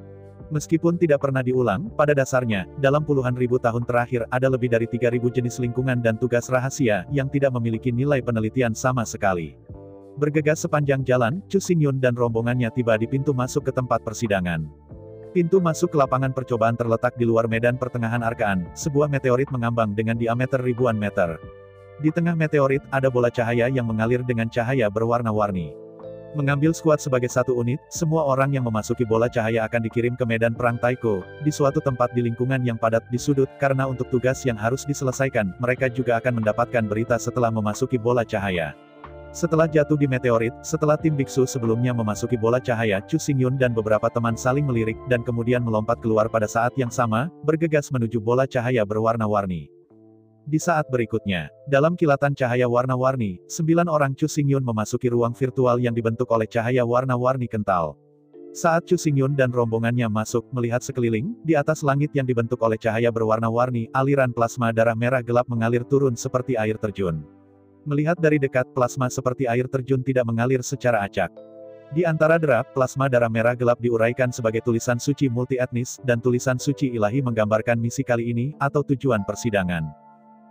Meskipun tidak pernah diulang, pada dasarnya, dalam puluhan ribu tahun terakhir ada lebih dari 3.000 jenis lingkungan dan tugas rahasia, yang tidak memiliki nilai penelitian sama sekali. Bergegas sepanjang jalan, Chu Xingyun dan rombongannya tiba di pintu masuk ke tempat persidangan. Pintu masuk ke lapangan percobaan terletak di luar medan pertengahan Arkaan, sebuah meteorit mengambang dengan diameter ribuan meter. Di tengah meteorit, ada bola cahaya yang mengalir dengan cahaya berwarna-warni. Mengambil skuad sebagai satu unit, semua orang yang memasuki bola cahaya akan dikirim ke medan perang Taiko, di suatu tempat di lingkungan yang padat di sudut, karena untuk tugas yang harus diselesaikan, mereka juga akan mendapatkan berita setelah memasuki bola cahaya. Setelah jatuh di meteorit, setelah tim biksu sebelumnya memasuki bola cahaya, Chu Xingyun dan beberapa teman saling melirik, dan kemudian melompat keluar pada saat yang sama, bergegas menuju bola cahaya berwarna-warni. Di saat berikutnya, dalam kilatan cahaya warna-warni, 9 orang Chu Xingyun memasuki ruang virtual yang dibentuk oleh cahaya warna-warni kental. Saat Chu Xingyun dan rombongannya masuk, melihat sekeliling, di atas langit yang dibentuk oleh cahaya berwarna-warni, aliran plasma darah merah gelap mengalir turun seperti air terjun. Melihat dari dekat, plasma seperti air terjun tidak mengalir secara acak. Di antara derap, plasma darah merah gelap diuraikan sebagai tulisan suci multi-etnis, dan tulisan suci ilahi menggambarkan misi kali ini, atau tujuan persidangan.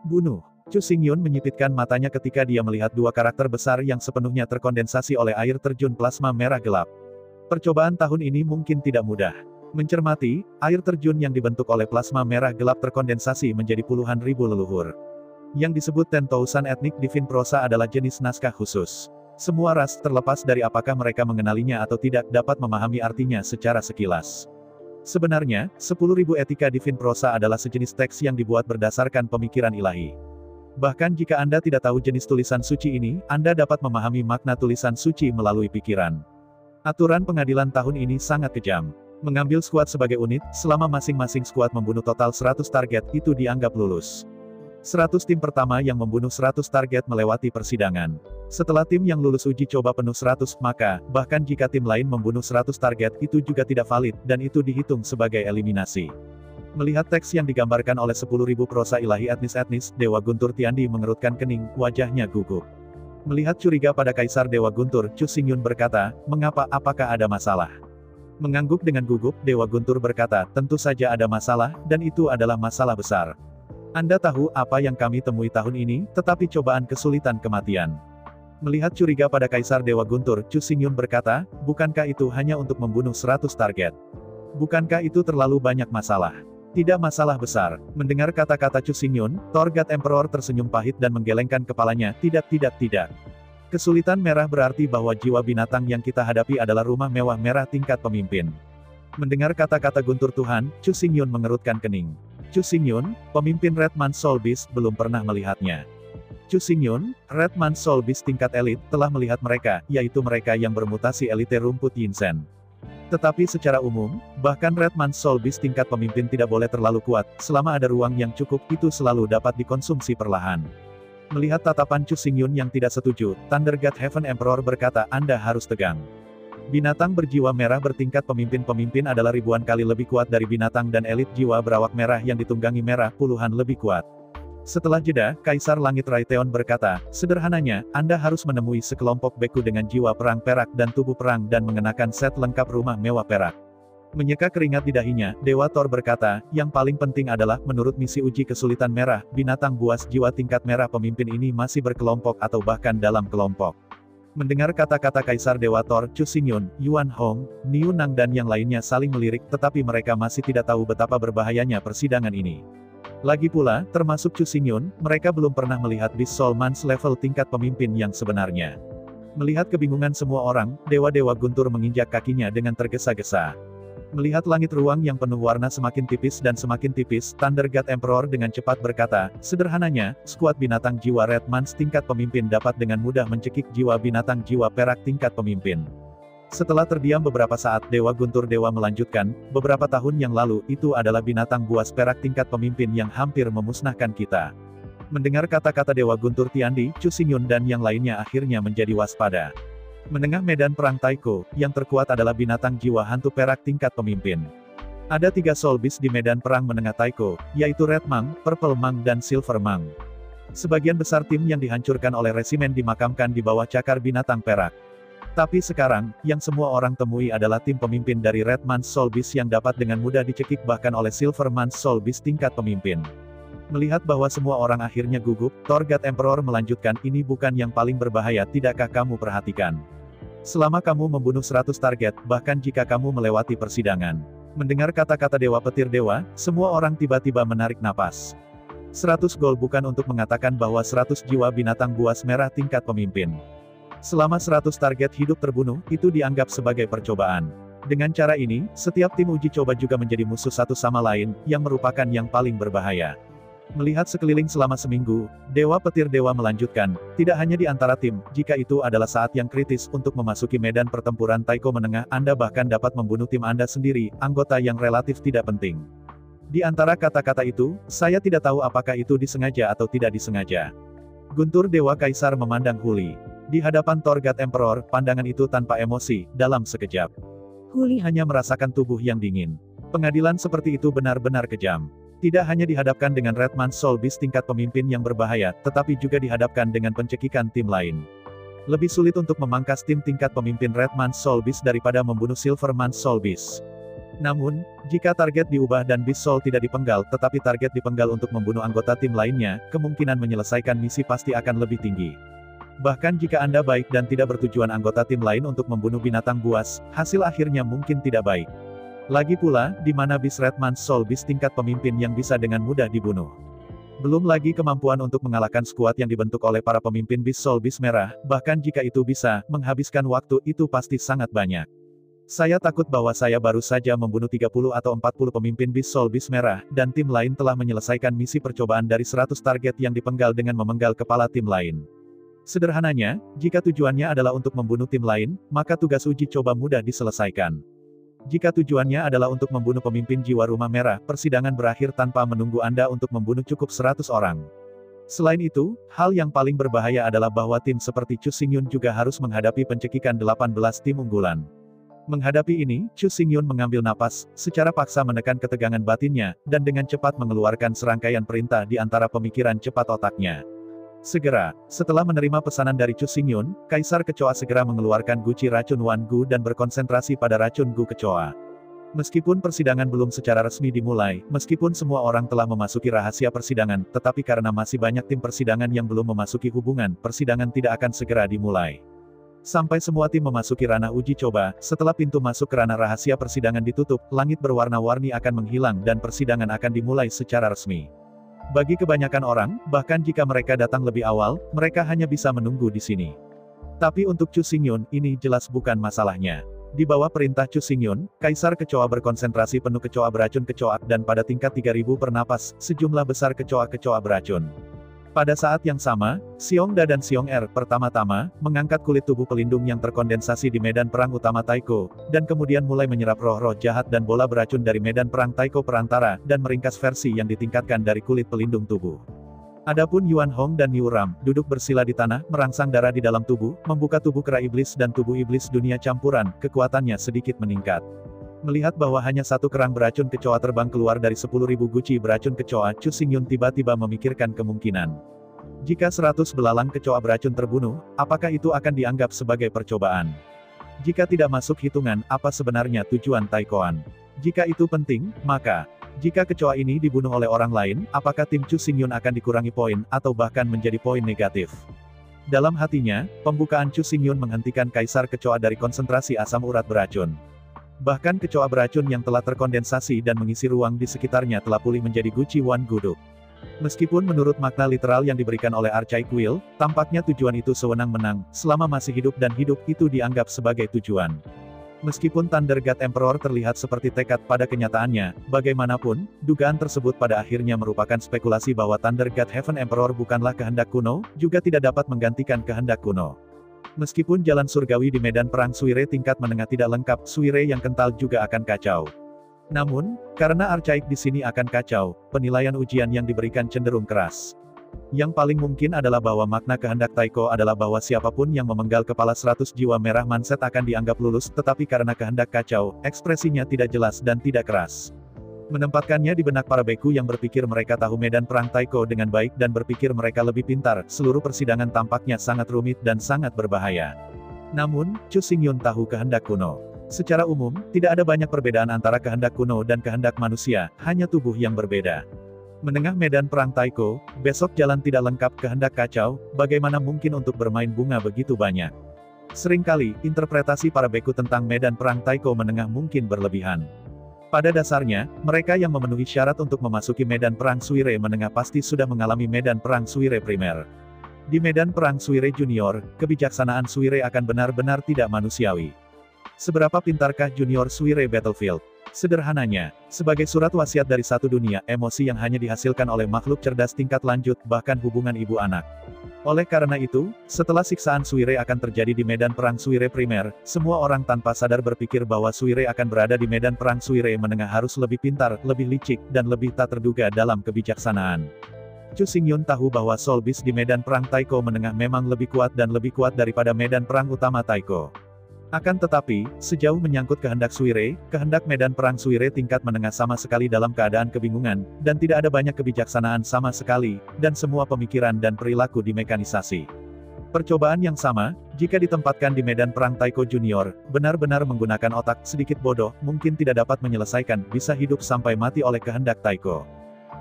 Bunuh. Chu Xingyun menyipitkan matanya ketika dia melihat 2 karakter besar yang sepenuhnya terkondensasi oleh air terjun plasma merah gelap. Percobaan tahun ini mungkin tidak mudah. Mencermati, air terjun yang dibentuk oleh plasma merah gelap terkondensasi menjadi puluhan ribu leluhur. Yang disebut 10,000 etnik Divine Prosa adalah jenis naskah khusus. Semua ras, terlepas dari apakah mereka mengenalinya atau tidak, dapat memahami artinya secara sekilas. Sebenarnya, 10.000 etika Divine Prosa adalah sejenis teks yang dibuat berdasarkan pemikiran ilahi. Bahkan jika Anda tidak tahu jenis tulisan suci ini, Anda dapat memahami makna tulisan suci melalui pikiran. Aturan pengadilan tahun ini sangat kejam. Mengambil skuad sebagai unit, selama masing-masing skuad membunuh total 100 target, itu dianggap lulus. 100 tim pertama yang membunuh 100 target melewati persidangan. Setelah tim yang lulus uji coba penuh 100, maka, bahkan jika tim lain membunuh 100 target, itu juga tidak valid, dan itu dihitung sebagai eliminasi. Melihat teks yang digambarkan oleh 10.000 prosa ilahi etnis-etnis, Dewa Guntur Tiandi mengerutkan kening, wajahnya gugup. Melihat curiga pada Kaisar Dewa Guntur, Chu Xingyun berkata, mengapa, apakah ada masalah? Mengangguk dengan gugup, Dewa Guntur berkata, tentu saja ada masalah, dan itu adalah masalah besar. Anda tahu apa yang kami temui tahun ini, tetapi cobaan kesulitan kematian. Melihat curiga pada Kaisar Dewa Guntur, Chu Xingyun berkata, bukankah itu hanya untuk membunuh 100 target? Bukankah itu terlalu banyak masalah? Tidak masalah besar. Mendengar kata-kata Chu Xingyun, Torgat Emperor tersenyum pahit dan menggelengkan kepalanya, tidak. Kesulitan merah berarti bahwa jiwa binatang yang kita hadapi adalah rumah mewah merah tingkat pemimpin. Mendengar kata-kata Guntur Tuhan, Chu Xingyun mengerutkan kening. Chu Xingyun, pemimpin Redman Soul Beast, belum pernah melihatnya. Chu Xingyun, Redman Soul Beast tingkat elit, telah melihat mereka, yaitu mereka yang bermutasi elite rumput Yinsen. Tetapi secara umum, bahkan Redman Soul Beast tingkat pemimpin tidak boleh terlalu kuat, selama ada ruang yang cukup, itu selalu dapat dikonsumsi perlahan. Melihat tatapan Chu Xingyun yang tidak setuju, Thunder God Heaven Emperor berkata, Anda harus tegang. Binatang berjiwa merah bertingkat pemimpin adalah ribuan kali lebih kuat dari binatang dan elit jiwa berawak merah yang ditunggangi merah puluhan lebih kuat. Setelah jeda, Kaisar Langit Raytheon berkata, sederhananya, Anda harus menemui sekelompok beku dengan jiwa perang perak dan tubuh perang dan mengenakan set lengkap rumah mewah perak. Menyeka keringat di dahinya, Dewa Thor berkata, yang paling penting adalah, menurut misi uji kesulitan merah, binatang buas jiwa tingkat merah pemimpin ini masih berkelompok atau bahkan dalam kelompok. Mendengar kata-kata Kaisar Dewa Thor, Chu Xingyun, Yuan Hong, Niu Nang dan yang lainnya saling melirik, tetapi mereka masih tidak tahu betapa berbahayanya persidangan ini. Lagi pula, termasuk Chu Xingyun, mereka belum pernah melihat Beast Soul Mans level tingkat pemimpin yang sebenarnya. Melihat kebingungan semua orang, Dewa-Dewa Guntur menginjak kakinya dengan tergesa-gesa. Melihat langit ruang yang penuh warna semakin tipis dan semakin tipis, Thunder God Emperor dengan cepat berkata, sederhananya, skuad binatang jiwa Red Mans tingkat pemimpin dapat dengan mudah mencekik jiwa binatang jiwa perak tingkat pemimpin. Setelah terdiam beberapa saat, Dewa Guntur Dewa melanjutkan, beberapa tahun yang lalu, itu adalah binatang buas perak tingkat pemimpin yang hampir memusnahkan kita. Mendengar kata-kata Dewa Guntur Tiandi, Chu Xingyun dan yang lainnya akhirnya menjadi waspada. Menengah medan perang Taiko, yang terkuat adalah binatang jiwa hantu perak tingkat pemimpin. Ada 3 Soul Beast di medan perang menengah Taiko, yaitu Red Mang, Purple Mang dan Silver Mang. Sebagian besar tim yang dihancurkan oleh resimen dimakamkan di bawah cakar binatang perak. Tapi sekarang, yang semua orang temui adalah tim pemimpin dari Red Man's Soul Beast yang dapat dengan mudah dicekik bahkan oleh Silver Man's Soul Beast tingkat pemimpin. Melihat bahwa semua orang akhirnya gugup, Torgat Emperor melanjutkan, ini bukan yang paling berbahaya, tidakkah kamu perhatikan? Selama kamu membunuh 100 target, bahkan jika kamu melewati persidangan. Mendengar kata-kata Dewa Petir Dewa, semua orang tiba-tiba menarik napas. 100 gol bukan untuk mengatakan bahwa 100 jiwa binatang buas merah tingkat pemimpin. Selama 100 target hidup terbunuh, itu dianggap sebagai percobaan. Dengan cara ini, setiap tim uji coba juga menjadi musuh satu sama lain, yang merupakan yang paling berbahaya. Melihat sekeliling selama seminggu, Dewa Petir Dewa melanjutkan, tidak hanya di antara tim, jika itu adalah saat yang kritis untuk memasuki medan pertempuran Taiko menengah, Anda bahkan dapat membunuh tim Anda sendiri, anggota yang relatif tidak penting. Di antara kata-kata itu, saya tidak tahu apakah itu disengaja atau tidak disengaja. Guntur Dewa Kaisar memandang Huli. Di hadapan Torgat Emperor, pandangan itu tanpa emosi, dalam sekejap. Huli hanya merasakan tubuh yang dingin. Pengadilan seperti itu benar-benar kejam. Tidak hanya dihadapkan dengan Red Man's Soul Beast tingkat pemimpin yang berbahaya, tetapi juga dihadapkan dengan pencekikan tim lain. Lebih sulit untuk memangkas tim tingkat pemimpin Red Man's Soul Beast daripada membunuh Silver Man's Soul Beast. Namun, jika target diubah dan Beast Soul tidak dipenggal, tetapi target dipenggal untuk membunuh anggota tim lainnya, kemungkinan menyelesaikan misi pasti akan lebih tinggi. Bahkan jika Anda baik dan tidak bertujuan anggota tim lain untuk membunuh binatang buas, hasil akhirnya mungkin tidak baik. Lagi pula, di mana Beast Redman Soul Beast tingkat pemimpin yang bisa dengan mudah dibunuh. Belum lagi kemampuan untuk mengalahkan skuad yang dibentuk oleh para pemimpin Beast Soul Beast merah, bahkan jika itu bisa menghabiskan waktu itu pasti sangat banyak. Saya takut bahwa saya baru saja membunuh 30 atau 40 pemimpin Beast Soul Beast merah, dan tim lain telah menyelesaikan misi percobaan dari 100 target yang dipenggal dengan memenggal kepala tim lain. Sederhananya, jika tujuannya adalah untuk membunuh tim lain, maka tugas uji coba mudah diselesaikan. Jika tujuannya adalah untuk membunuh pemimpin jiwa rumah merah, persidangan berakhir tanpa menunggu Anda untuk membunuh cukup 100 orang. Selain itu, hal yang paling berbahaya adalah bahwa tim seperti Chu Xingyun juga harus menghadapi pencekikan 18 tim unggulan. Menghadapi ini, Chu Xingyun mengambil napas, secara paksa menekan ketegangan batinnya, dan dengan cepat mengeluarkan serangkaian perintah di antara pemikiran cepat otaknya. Segera, setelah menerima pesanan dari Chu Xingyun, Kaisar Kecoa segera mengeluarkan guci racun Wan Gu dan berkonsentrasi pada racun Gu Kecoa. Meskipun persidangan belum secara resmi dimulai, meskipun semua orang telah memasuki rahasia persidangan, tetapi karena masih banyak tim persidangan yang belum memasuki hubungan, persidangan tidak akan segera dimulai. Sampai semua tim memasuki ranah uji coba, setelah pintu masuk ke ranah rahasia persidangan ditutup, langit berwarna-warni akan menghilang dan persidangan akan dimulai secara resmi. Bagi kebanyakan orang, bahkan jika mereka datang lebih awal, mereka hanya bisa menunggu di sini. Tapi untuk Chu Xingyun, ini jelas bukan masalahnya. Di bawah perintah Chu Xingyun, Kaisar Kecoa berkonsentrasi penuh kecoa beracun kecoa, dan pada tingkat 3000 per napas, sejumlah besar kecoa-kecoa beracun. Pada saat yang sama, Xiong Da dan Xiong Er pertama-tama mengangkat kulit tubuh pelindung yang terkondensasi di medan perang utama Taiko, dan kemudian mulai menyerap roh-roh jahat dan bola beracun dari medan perang Taiko perantara, dan meringkas versi yang ditingkatkan dari kulit pelindung tubuh. Adapun Yuan Hong dan Yu Ram, duduk bersila di tanah, merangsang darah di dalam tubuh, membuka tubuh kera iblis dan tubuh iblis dunia campuran, kekuatannya sedikit meningkat. Melihat bahwa hanya satu kerang beracun kecoa terbang keluar dari 10.000 guci beracun kecoa, Chu Xingyun tiba-tiba memikirkan kemungkinan. Jika 100 belalang kecoa beracun terbunuh, apakah itu akan dianggap sebagai percobaan? Jika tidak masuk hitungan, apa sebenarnya tujuan Taikoan? Jika itu penting, maka, jika kecoa ini dibunuh oleh orang lain, apakah tim Chu Xingyun akan dikurangi poin, atau bahkan menjadi poin negatif? Dalam hatinya, pembukaan Chu Xingyun menghentikan Kaisar Kecoa dari konsentrasi asam urat beracun. Bahkan kecoa beracun yang telah terkondensasi dan mengisi ruang di sekitarnya telah pulih menjadi guci Wan Guduk. Meskipun menurut makna literal yang diberikan oleh Archai Quill, tampaknya tujuan itu sewenang-wenang, selama masih hidup dan hidup itu dianggap sebagai tujuan. Meskipun Thunder God Emperor terlihat seperti tekad pada kenyataannya, bagaimanapun, dugaan tersebut pada akhirnya merupakan spekulasi bahwa Thunder God Heaven Emperor bukanlah kehendak kuno, juga tidak dapat menggantikan kehendak kuno. Meskipun jalan surgawi di medan perang Suire tingkat menengah tidak lengkap, Suire yang kental juga akan kacau. Namun, karena Archaik di sini akan kacau, penilaian ujian yang diberikan cenderung keras. Yang paling mungkin adalah bahwa makna kehendak Taiko adalah bahwa siapapun yang memenggal kepala 100 jiwa merah manset akan dianggap lulus, tetapi karena kehendak kacau, ekspresinya tidak jelas dan tidak keras. Menempatkannya di benak para beku yang berpikir mereka tahu medan perang Taiko dengan baik dan berpikir mereka lebih pintar, seluruh persidangan tampaknya sangat rumit dan sangat berbahaya. Namun, Chu Xingyun tahu kehendak kuno. Secara umum, tidak ada banyak perbedaan antara kehendak kuno dan kehendak manusia, hanya tubuh yang berbeda. Menengah medan perang Taiko, besok jalan tidak lengkap kehendak kacau, bagaimana mungkin untuk bermain bunga begitu banyak? Seringkali, interpretasi para beku tentang medan perang Taiko menengah mungkin berlebihan. Pada dasarnya, mereka yang memenuhi syarat untuk memasuki medan perang Suire menengah pasti sudah mengalami medan perang Suire primer. Di medan perang Suire junior, kebijaksanaan Suire akan benar-benar tidak manusiawi. Seberapa pintarkah junior Suire Battlefield? Sederhananya, sebagai surat wasiat dari satu dunia, emosi yang hanya dihasilkan oleh makhluk cerdas tingkat lanjut, bahkan hubungan ibu anak. Oleh karena itu, setelah siksaan Suire akan terjadi di medan perang Suire primer, semua orang tanpa sadar berpikir bahwa Suire akan berada di medan perang Suire menengah harus lebih pintar, lebih licik, dan lebih tak terduga dalam kebijaksanaan. Chu Xingyun tahu bahwa Soul Beast di medan perang Taiko menengah memang lebih kuat dan lebih kuat daripada medan perang utama Taiko. Akan tetapi, sejauh menyangkut kehendak Suire, kehendak medan perang Suire tingkat menengah sama sekali dalam keadaan kebingungan, dan tidak ada banyak kebijaksanaan sama sekali, dan semua pemikiran dan perilaku dimekanisasi. Percobaan yang sama, jika ditempatkan di medan perang Taiko Junior, benar-benar menggunakan otak sedikit bodoh, mungkin tidak dapat menyelesaikan, bisa hidup sampai mati oleh kehendak Taiko.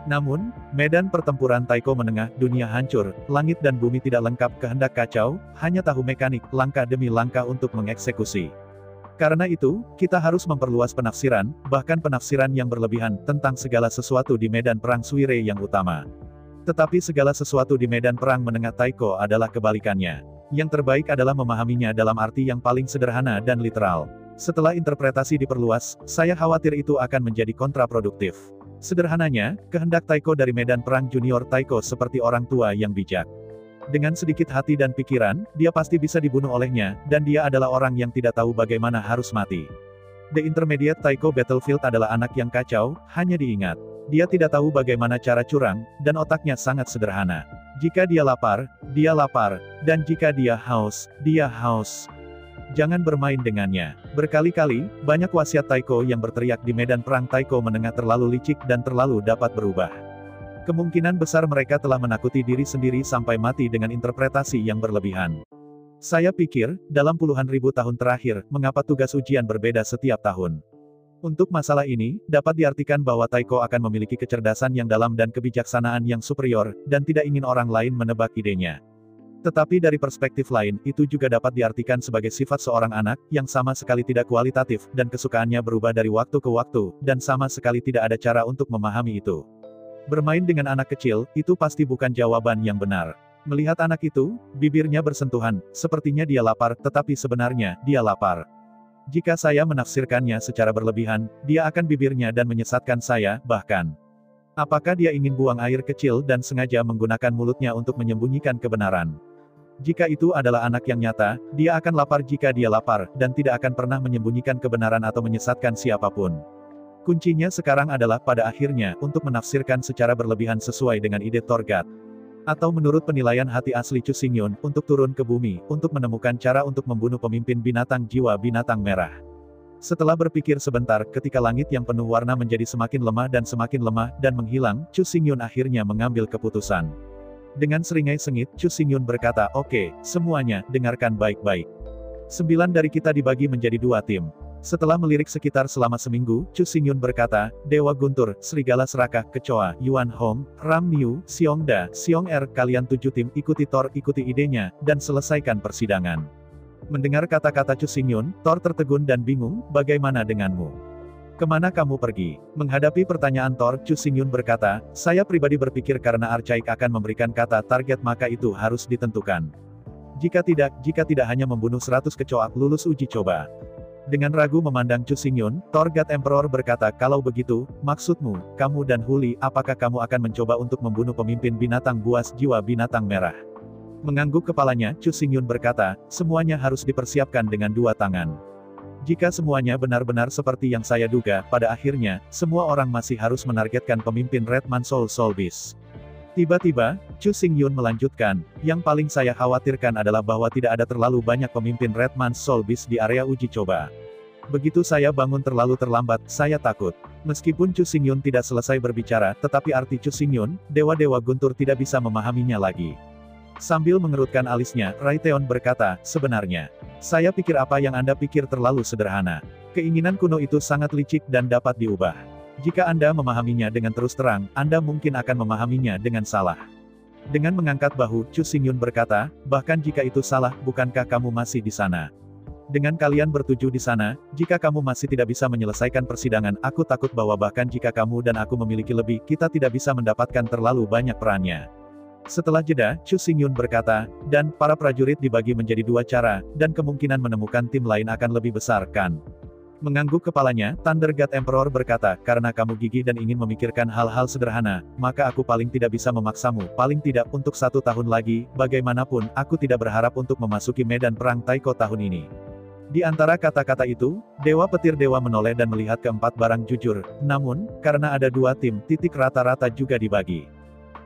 Namun, medan pertempuran Taiko menengah, dunia hancur, langit dan bumi tidak lengkap, kehendak kacau, hanya tahu mekanik, langkah demi langkah untuk mengeksekusi. Karena itu, kita harus memperluas penafsiran, bahkan penafsiran yang berlebihan, tentang segala sesuatu di medan perang Suire yang utama. Tetapi segala sesuatu di medan perang menengah Taiko adalah kebalikannya. Yang terbaik adalah memahaminya dalam arti yang paling sederhana dan literal. Setelah interpretasi diperluas, saya khawatir itu akan menjadi kontraproduktif. Sederhananya, kehendak Taiko dari medan perang junior Taiko seperti orang tua yang bijak. Dengan sedikit hati dan pikiran, dia pasti bisa dibunuh olehnya, dan dia adalah orang yang tidak tahu bagaimana harus mati. The Intermediate Taiko Battlefield adalah anak yang kacau, hanya diingat. Dia tidak tahu bagaimana cara curang, dan otaknya sangat sederhana. Jika dia lapar, dan jika dia haus, dia haus. Jangan bermain dengannya. Berkali-kali, banyak wasiat Taiko yang berteriak di medan perang Taiko menengah terlalu licik dan terlalu dapat berubah. Kemungkinan besar mereka telah menakuti diri sendiri sampai mati dengan interpretasi yang berlebihan. Saya pikir, dalam puluhan ribu tahun terakhir, mengapa tugas ujian berbeda setiap tahun? Untuk masalah ini, dapat diartikan bahwa Taiko akan memiliki kecerdasan yang dalam dan kebijaksanaan yang superior, dan tidak ingin orang lain menebak idenya. Tetapi dari perspektif lain, itu juga dapat diartikan sebagai sifat seorang anak, yang sama sekali tidak kualitatif, dan kesukaannya berubah dari waktu ke waktu, dan sama sekali tidak ada cara untuk memahami itu. Bermain dengan anak kecil, itu pasti bukan jawaban yang benar. Melihat anak itu, bibirnya bersentuhan, sepertinya dia lapar, tetapi sebenarnya, dia lapar. Jika saya menafsirkannya secara berlebihan, dia akan bibirnya dan menyesatkan saya, bahkan. Apakah dia ingin buang air kecil dan sengaja menggunakan mulutnya untuk menyembunyikan kebenaran? Jika itu adalah anak yang nyata, dia akan lapar jika dia lapar, dan tidak akan pernah menyembunyikan kebenaran atau menyesatkan siapapun. Kuncinya sekarang adalah pada akhirnya, untuk menafsirkan secara berlebihan sesuai dengan ide Torgat. Atau menurut penilaian hati asli Chu Xingyun, untuk turun ke bumi, untuk menemukan cara untuk membunuh pemimpin binatang jiwa binatang merah. Setelah berpikir sebentar, ketika langit yang penuh warna menjadi semakin lemah dan menghilang, Chu Xingyun akhirnya mengambil keputusan. Dengan seringai sengit, Chu Xingyun berkata, "Oke, semuanya, dengarkan baik-baik. 9 dari kita dibagi menjadi 2 tim." Setelah melirik sekitar selama seminggu, Chu Xingyun berkata, "Dewa Guntur, Serigala Serakah, Kecoa, Yuan Hong, Ram Niu, Xiong Da, Xiong Er, kalian 7 tim, ikuti Thor, ikuti idenya, dan selesaikan persidangan." Mendengar kata-kata Chu Xingyun, Thor tertegun dan bingung, "Bagaimana denganmu? Kemana kamu pergi?" Menghadapi pertanyaan Thor, Chu Xingyun berkata, "Saya pribadi berpikir karena Archaik akan memberikan kata target maka itu harus ditentukan. Jika tidak hanya membunuh 100 kecoa, lulus uji coba." Dengan ragu memandang Chu Xingyun, Thor God Emperor berkata, "Kalau begitu, maksudmu, kamu dan Huli, apakah kamu akan mencoba untuk membunuh pemimpin binatang buas jiwa binatang merah?" Mengangguk kepalanya, Chu Xingyun berkata, "Semuanya harus dipersiapkan dengan 2 tangan. Jika semuanya benar-benar seperti yang saya duga, pada akhirnya, semua orang masih harus menargetkan pemimpin Redman Soul Beast." Tiba-tiba, Chu Xingyun melanjutkan, "Yang paling saya khawatirkan adalah bahwa tidak ada terlalu banyak pemimpin Redman Soul Beast di area uji coba. Begitu saya bangun terlalu terlambat, saya takut." Meskipun Chu Xingyun tidak selesai berbicara, tetapi arti Chu Xingyun, Dewa-Dewa Guntur tidak bisa memahaminya lagi. Sambil mengerutkan alisnya, Raiteon berkata, "Sebenarnya, saya pikir apa yang Anda pikir terlalu sederhana. Keinginan kuno itu sangat licik dan dapat diubah. Jika Anda memahaminya dengan terus terang, Anda mungkin akan memahaminya dengan salah." Dengan mengangkat bahu, Chu Xingyun berkata, "Bahkan jika itu salah, bukankah kamu masih di sana? Dengan kalian bertujuh di sana, jika kamu masih tidak bisa menyelesaikan persidangan, aku takut bahwa bahkan jika kamu dan aku memiliki lebih, kita tidak bisa mendapatkan terlalu banyak perannya." Setelah jeda, Chu Xingyun berkata, "Dan, para prajurit dibagi menjadi 2 cara, dan kemungkinan menemukan tim lain akan lebih besar, kan?" Mengangguk kepalanya, Thunder God Emperor berkata, "Karena kamu gigih dan ingin memikirkan hal-hal sederhana, maka aku paling tidak bisa memaksamu, paling tidak untuk 1 tahun lagi, bagaimanapun, aku tidak berharap untuk memasuki medan perang Taiko tahun ini." Di antara kata-kata itu, Dewa Petir Dewa menoleh dan melihat keempat barang jujur, namun, karena ada 2 tim, rata-rata juga dibagi.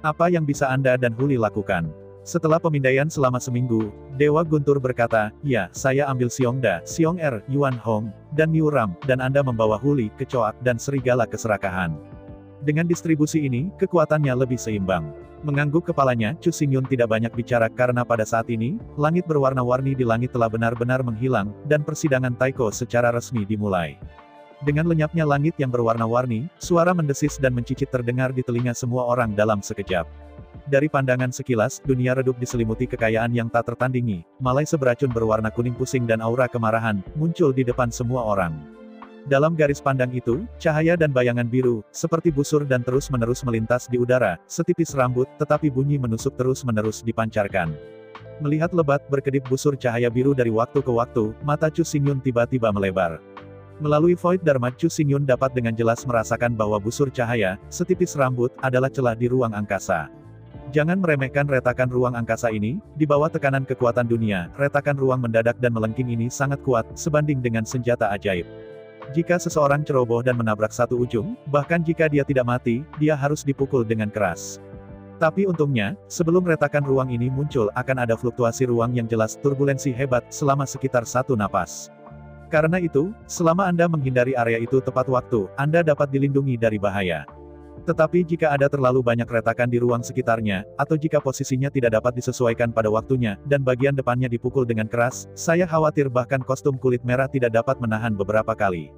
"Apa yang bisa Anda dan Huli lakukan?" Setelah pemindaian selama seminggu, Dewa Guntur berkata, "Ya, saya ambil Xiong Da, Xiong Er, Yuan Hong, dan Niu Ram, dan Anda membawa Huli, Kecoak, dan Serigala Keserakahan. Dengan distribusi ini, kekuatannya lebih seimbang." Mengangguk kepalanya, Chu Xingyun tidak banyak bicara karena pada saat ini, langit berwarna-warni di langit telah benar-benar menghilang, dan persidangan Taiko secara resmi dimulai. Dengan lenyapnya langit yang berwarna-warni, suara mendesis dan mencicit terdengar di telinga semua orang dalam sekejap. Dari pandangan sekilas, dunia redup diselimuti kekayaan yang tak tertandingi. Malai seberacun berwarna kuning pusing dan aura kemarahan, muncul di depan semua orang. Dalam garis pandang itu, cahaya dan bayangan biru, seperti busur dan terus-menerus melintas di udara, setipis rambut, tetapi bunyi menusuk terus-menerus dipancarkan. Melihat lebat berkedip busur cahaya biru dari waktu ke waktu, mata Chu Xingyun tiba-tiba melebar. Melalui Void Dharma, Chu Xingyun dapat dengan jelas merasakan bahwa busur cahaya, setipis rambut, adalah celah di ruang angkasa. Jangan meremehkan retakan ruang angkasa ini, di bawah tekanan kekuatan dunia, retakan ruang mendadak dan melengking ini sangat kuat, sebanding dengan senjata ajaib. Jika seseorang ceroboh dan menabrak satu ujung, bahkan jika dia tidak mati, dia harus dipukul dengan keras. Tapi untungnya, sebelum retakan ruang ini muncul akan ada fluktuasi ruang yang jelas, turbulensi hebat, selama sekitar satu napas. Karena itu, selama Anda menghindari area itu tepat waktu, Anda dapat dilindungi dari bahaya. Tetapi jika ada terlalu banyak retakan di ruang sekitarnya, atau jika posisinya tidak dapat disesuaikan pada waktunya, dan bagian depannya dipukul dengan keras, saya khawatir bahkan kostum kulit merah tidak dapat menahan beberapa kali.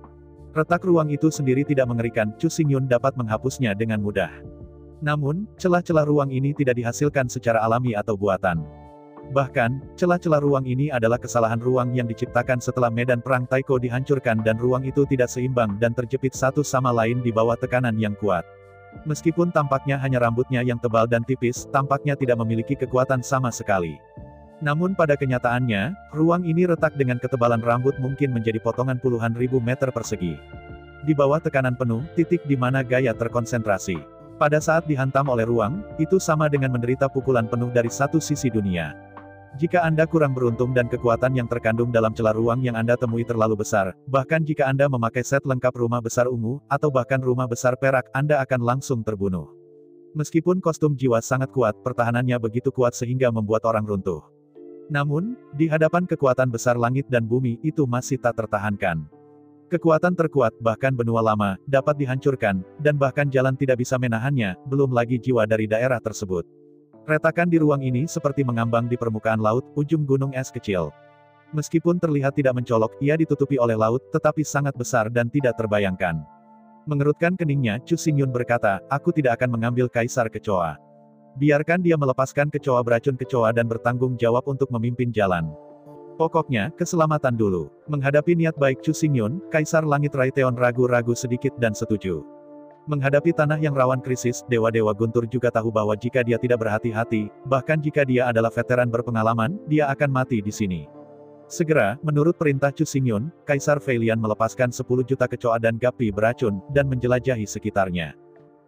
Retak ruang itu sendiri tidak mengerikan, Chu Xingyun dapat menghapusnya dengan mudah. Namun, celah-celah ruang ini tidak dihasilkan secara alami atau buatan. Bahkan, celah-celah ruang ini adalah kesalahan ruang yang diciptakan setelah medan perang Taiko dihancurkan dan ruang itu tidak seimbang dan terjepit satu sama lain di bawah tekanan yang kuat. Meskipun tampaknya hanya rambutnya yang tebal dan tipis, tampaknya tidak memiliki kekuatan sama sekali. Namun pada kenyataannya, ruang ini retak dengan ketebalan rambut mungkin menjadi potongan puluhan ribu meter persegi. Di bawah tekanan penuh, titik di mana gaya terkonsentrasi. Pada saat dihantam oleh ruang, itu sama dengan menderita pukulan penuh dari satu sisi dunia. Jika Anda kurang beruntung dan kekuatan yang terkandung dalam celah ruang yang Anda temui terlalu besar, bahkan jika Anda memakai set lengkap rumah besar ungu, atau bahkan rumah besar perak, Anda akan langsung terbunuh. Meskipun kostum jiwa sangat kuat, pertahanannya begitu kuat sehingga membuat orang runtuh. Namun, di hadapan kekuatan besar langit dan bumi, itu masih tak tertahankan. Kekuatan terkuat, bahkan benua lama, dapat dihancurkan, dan bahkan jalan tidak bisa menahannya, belum lagi jiwa dari daerah tersebut. Retakan di ruang ini seperti mengambang di permukaan laut, ujung gunung es kecil. Meskipun terlihat tidak mencolok, ia ditutupi oleh laut, tetapi sangat besar dan tidak terbayangkan. Mengerutkan keningnya, Chu Xingyun berkata, aku tidak akan mengambil Kaisar Kecoa. Biarkan dia melepaskan kecoa beracun kecoa dan bertanggung jawab untuk memimpin jalan. Pokoknya, keselamatan dulu. Menghadapi niat baik Chu Xingyun, Kaisar Langit Raiteon ragu-ragu sedikit dan setuju. Menghadapi tanah yang rawan krisis, dewa-dewa guntur juga tahu bahwa jika dia tidak berhati-hati, bahkan jika dia adalah veteran berpengalaman, dia akan mati di sini. Segera, menurut perintah Chu Xingyun, Kaisar Feilian melepaskan 10 juta kecoa dan gapi beracun, dan menjelajahi sekitarnya.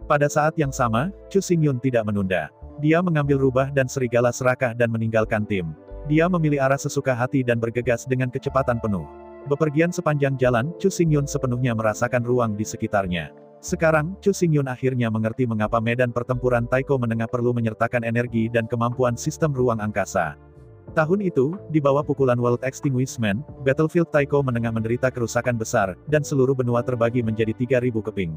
Pada saat yang sama, Chu Xingyun tidak menunda. Dia mengambil rubah dan serigala serakah dan meninggalkan tim. Dia memilih arah sesuka hati dan bergegas dengan kecepatan penuh. Bepergian sepanjang jalan, Chu Xingyun sepenuhnya merasakan ruang di sekitarnya. Sekarang, Chu Xingyun akhirnya mengerti mengapa medan pertempuran Taiko Menengah perlu menyertakan energi dan kemampuan sistem ruang angkasa. Tahun itu, di bawah pukulan World Extinguishment, Battlefield Taiko Menengah menderita kerusakan besar, dan seluruh benua terbagi menjadi 3.000 keping.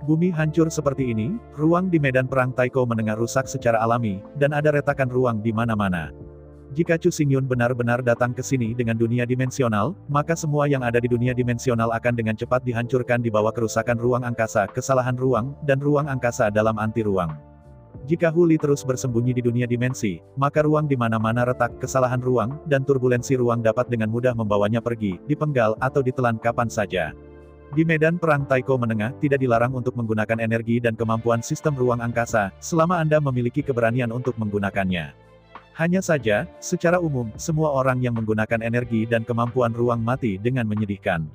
Bumi hancur seperti ini, ruang di medan perang Taiko Menengah rusak secara alami, dan ada retakan ruang di mana-mana. Jika Chu Xingyun benar-benar datang ke sini dengan dunia dimensional, maka semua yang ada di dunia dimensional akan dengan cepat dihancurkan di bawah kerusakan ruang angkasa, kesalahan ruang, dan ruang angkasa dalam anti-ruang. Jika Huli terus bersembunyi di dunia dimensi, maka ruang di mana-mana retak, kesalahan ruang, dan turbulensi ruang dapat dengan mudah membawanya pergi, dipenggal, atau ditelan kapan saja. Di medan perang Taiko Menengah, tidak dilarang untuk menggunakan energi dan kemampuan sistem ruang angkasa, selama Anda memiliki keberanian untuk menggunakannya. Hanya saja, secara umum, semua orang yang menggunakan energi dan kemampuan ruang mati dengan menyedihkan.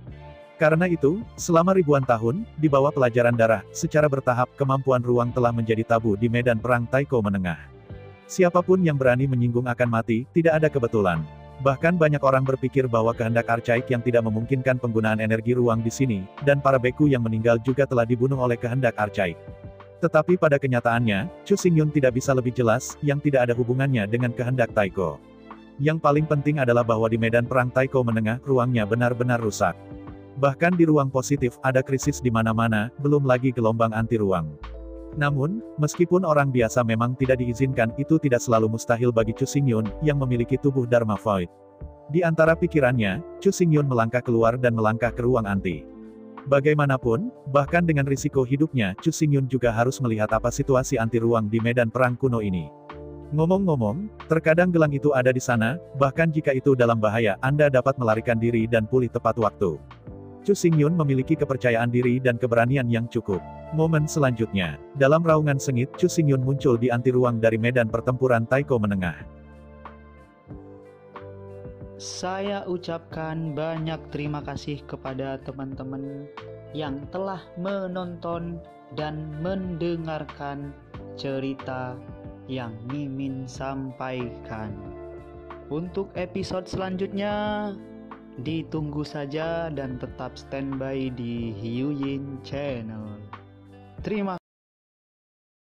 Karena itu, selama ribuan tahun, di bawah pelajaran darah, secara bertahap, kemampuan ruang telah menjadi tabu di medan perang Taiko Menengah. Siapapun yang berani menyinggung akan mati, tidak ada kebetulan. Bahkan banyak orang berpikir bahwa kehendak archaik yang tidak memungkinkan penggunaan energi ruang di sini, dan para beku yang meninggal juga telah dibunuh oleh kehendak archaik. Tetapi pada kenyataannya, Chu Xingyun tidak bisa lebih jelas, yang tidak ada hubungannya dengan kehendak Taiko. Yang paling penting adalah bahwa di medan perang Taiko Menengah, ruangnya benar-benar rusak. Bahkan di ruang positif, ada krisis di mana-mana, belum lagi gelombang anti-ruang. Namun, meskipun orang biasa memang tidak diizinkan, itu tidak selalu mustahil bagi Chu Xingyun, yang memiliki tubuh Dharma Void. Di antara pikirannya, Chu Xingyun melangkah keluar dan melangkah ke ruang anti. Bagaimanapun, bahkan dengan risiko hidupnya, Chu Xingyun juga harus melihat apa situasi anti ruang di medan perang kuno ini. Ngomong-ngomong, terkadang gelang itu ada di sana, bahkan jika itu dalam bahaya, Anda dapat melarikan diri dan pulih tepat waktu. Chu Xingyun memiliki kepercayaan diri dan keberanian yang cukup. Momen selanjutnya, dalam raungan sengit, Chu Xingyun muncul di anti ruang dari medan pertempuran Taiko Menengah. Saya ucapkan banyak terima kasih kepada teman-teman yang telah menonton dan mendengarkan cerita yang Mimin sampaikan. Untuk episode selanjutnya, ditunggu saja dan tetap standby di Hiu Yin Channel. Terima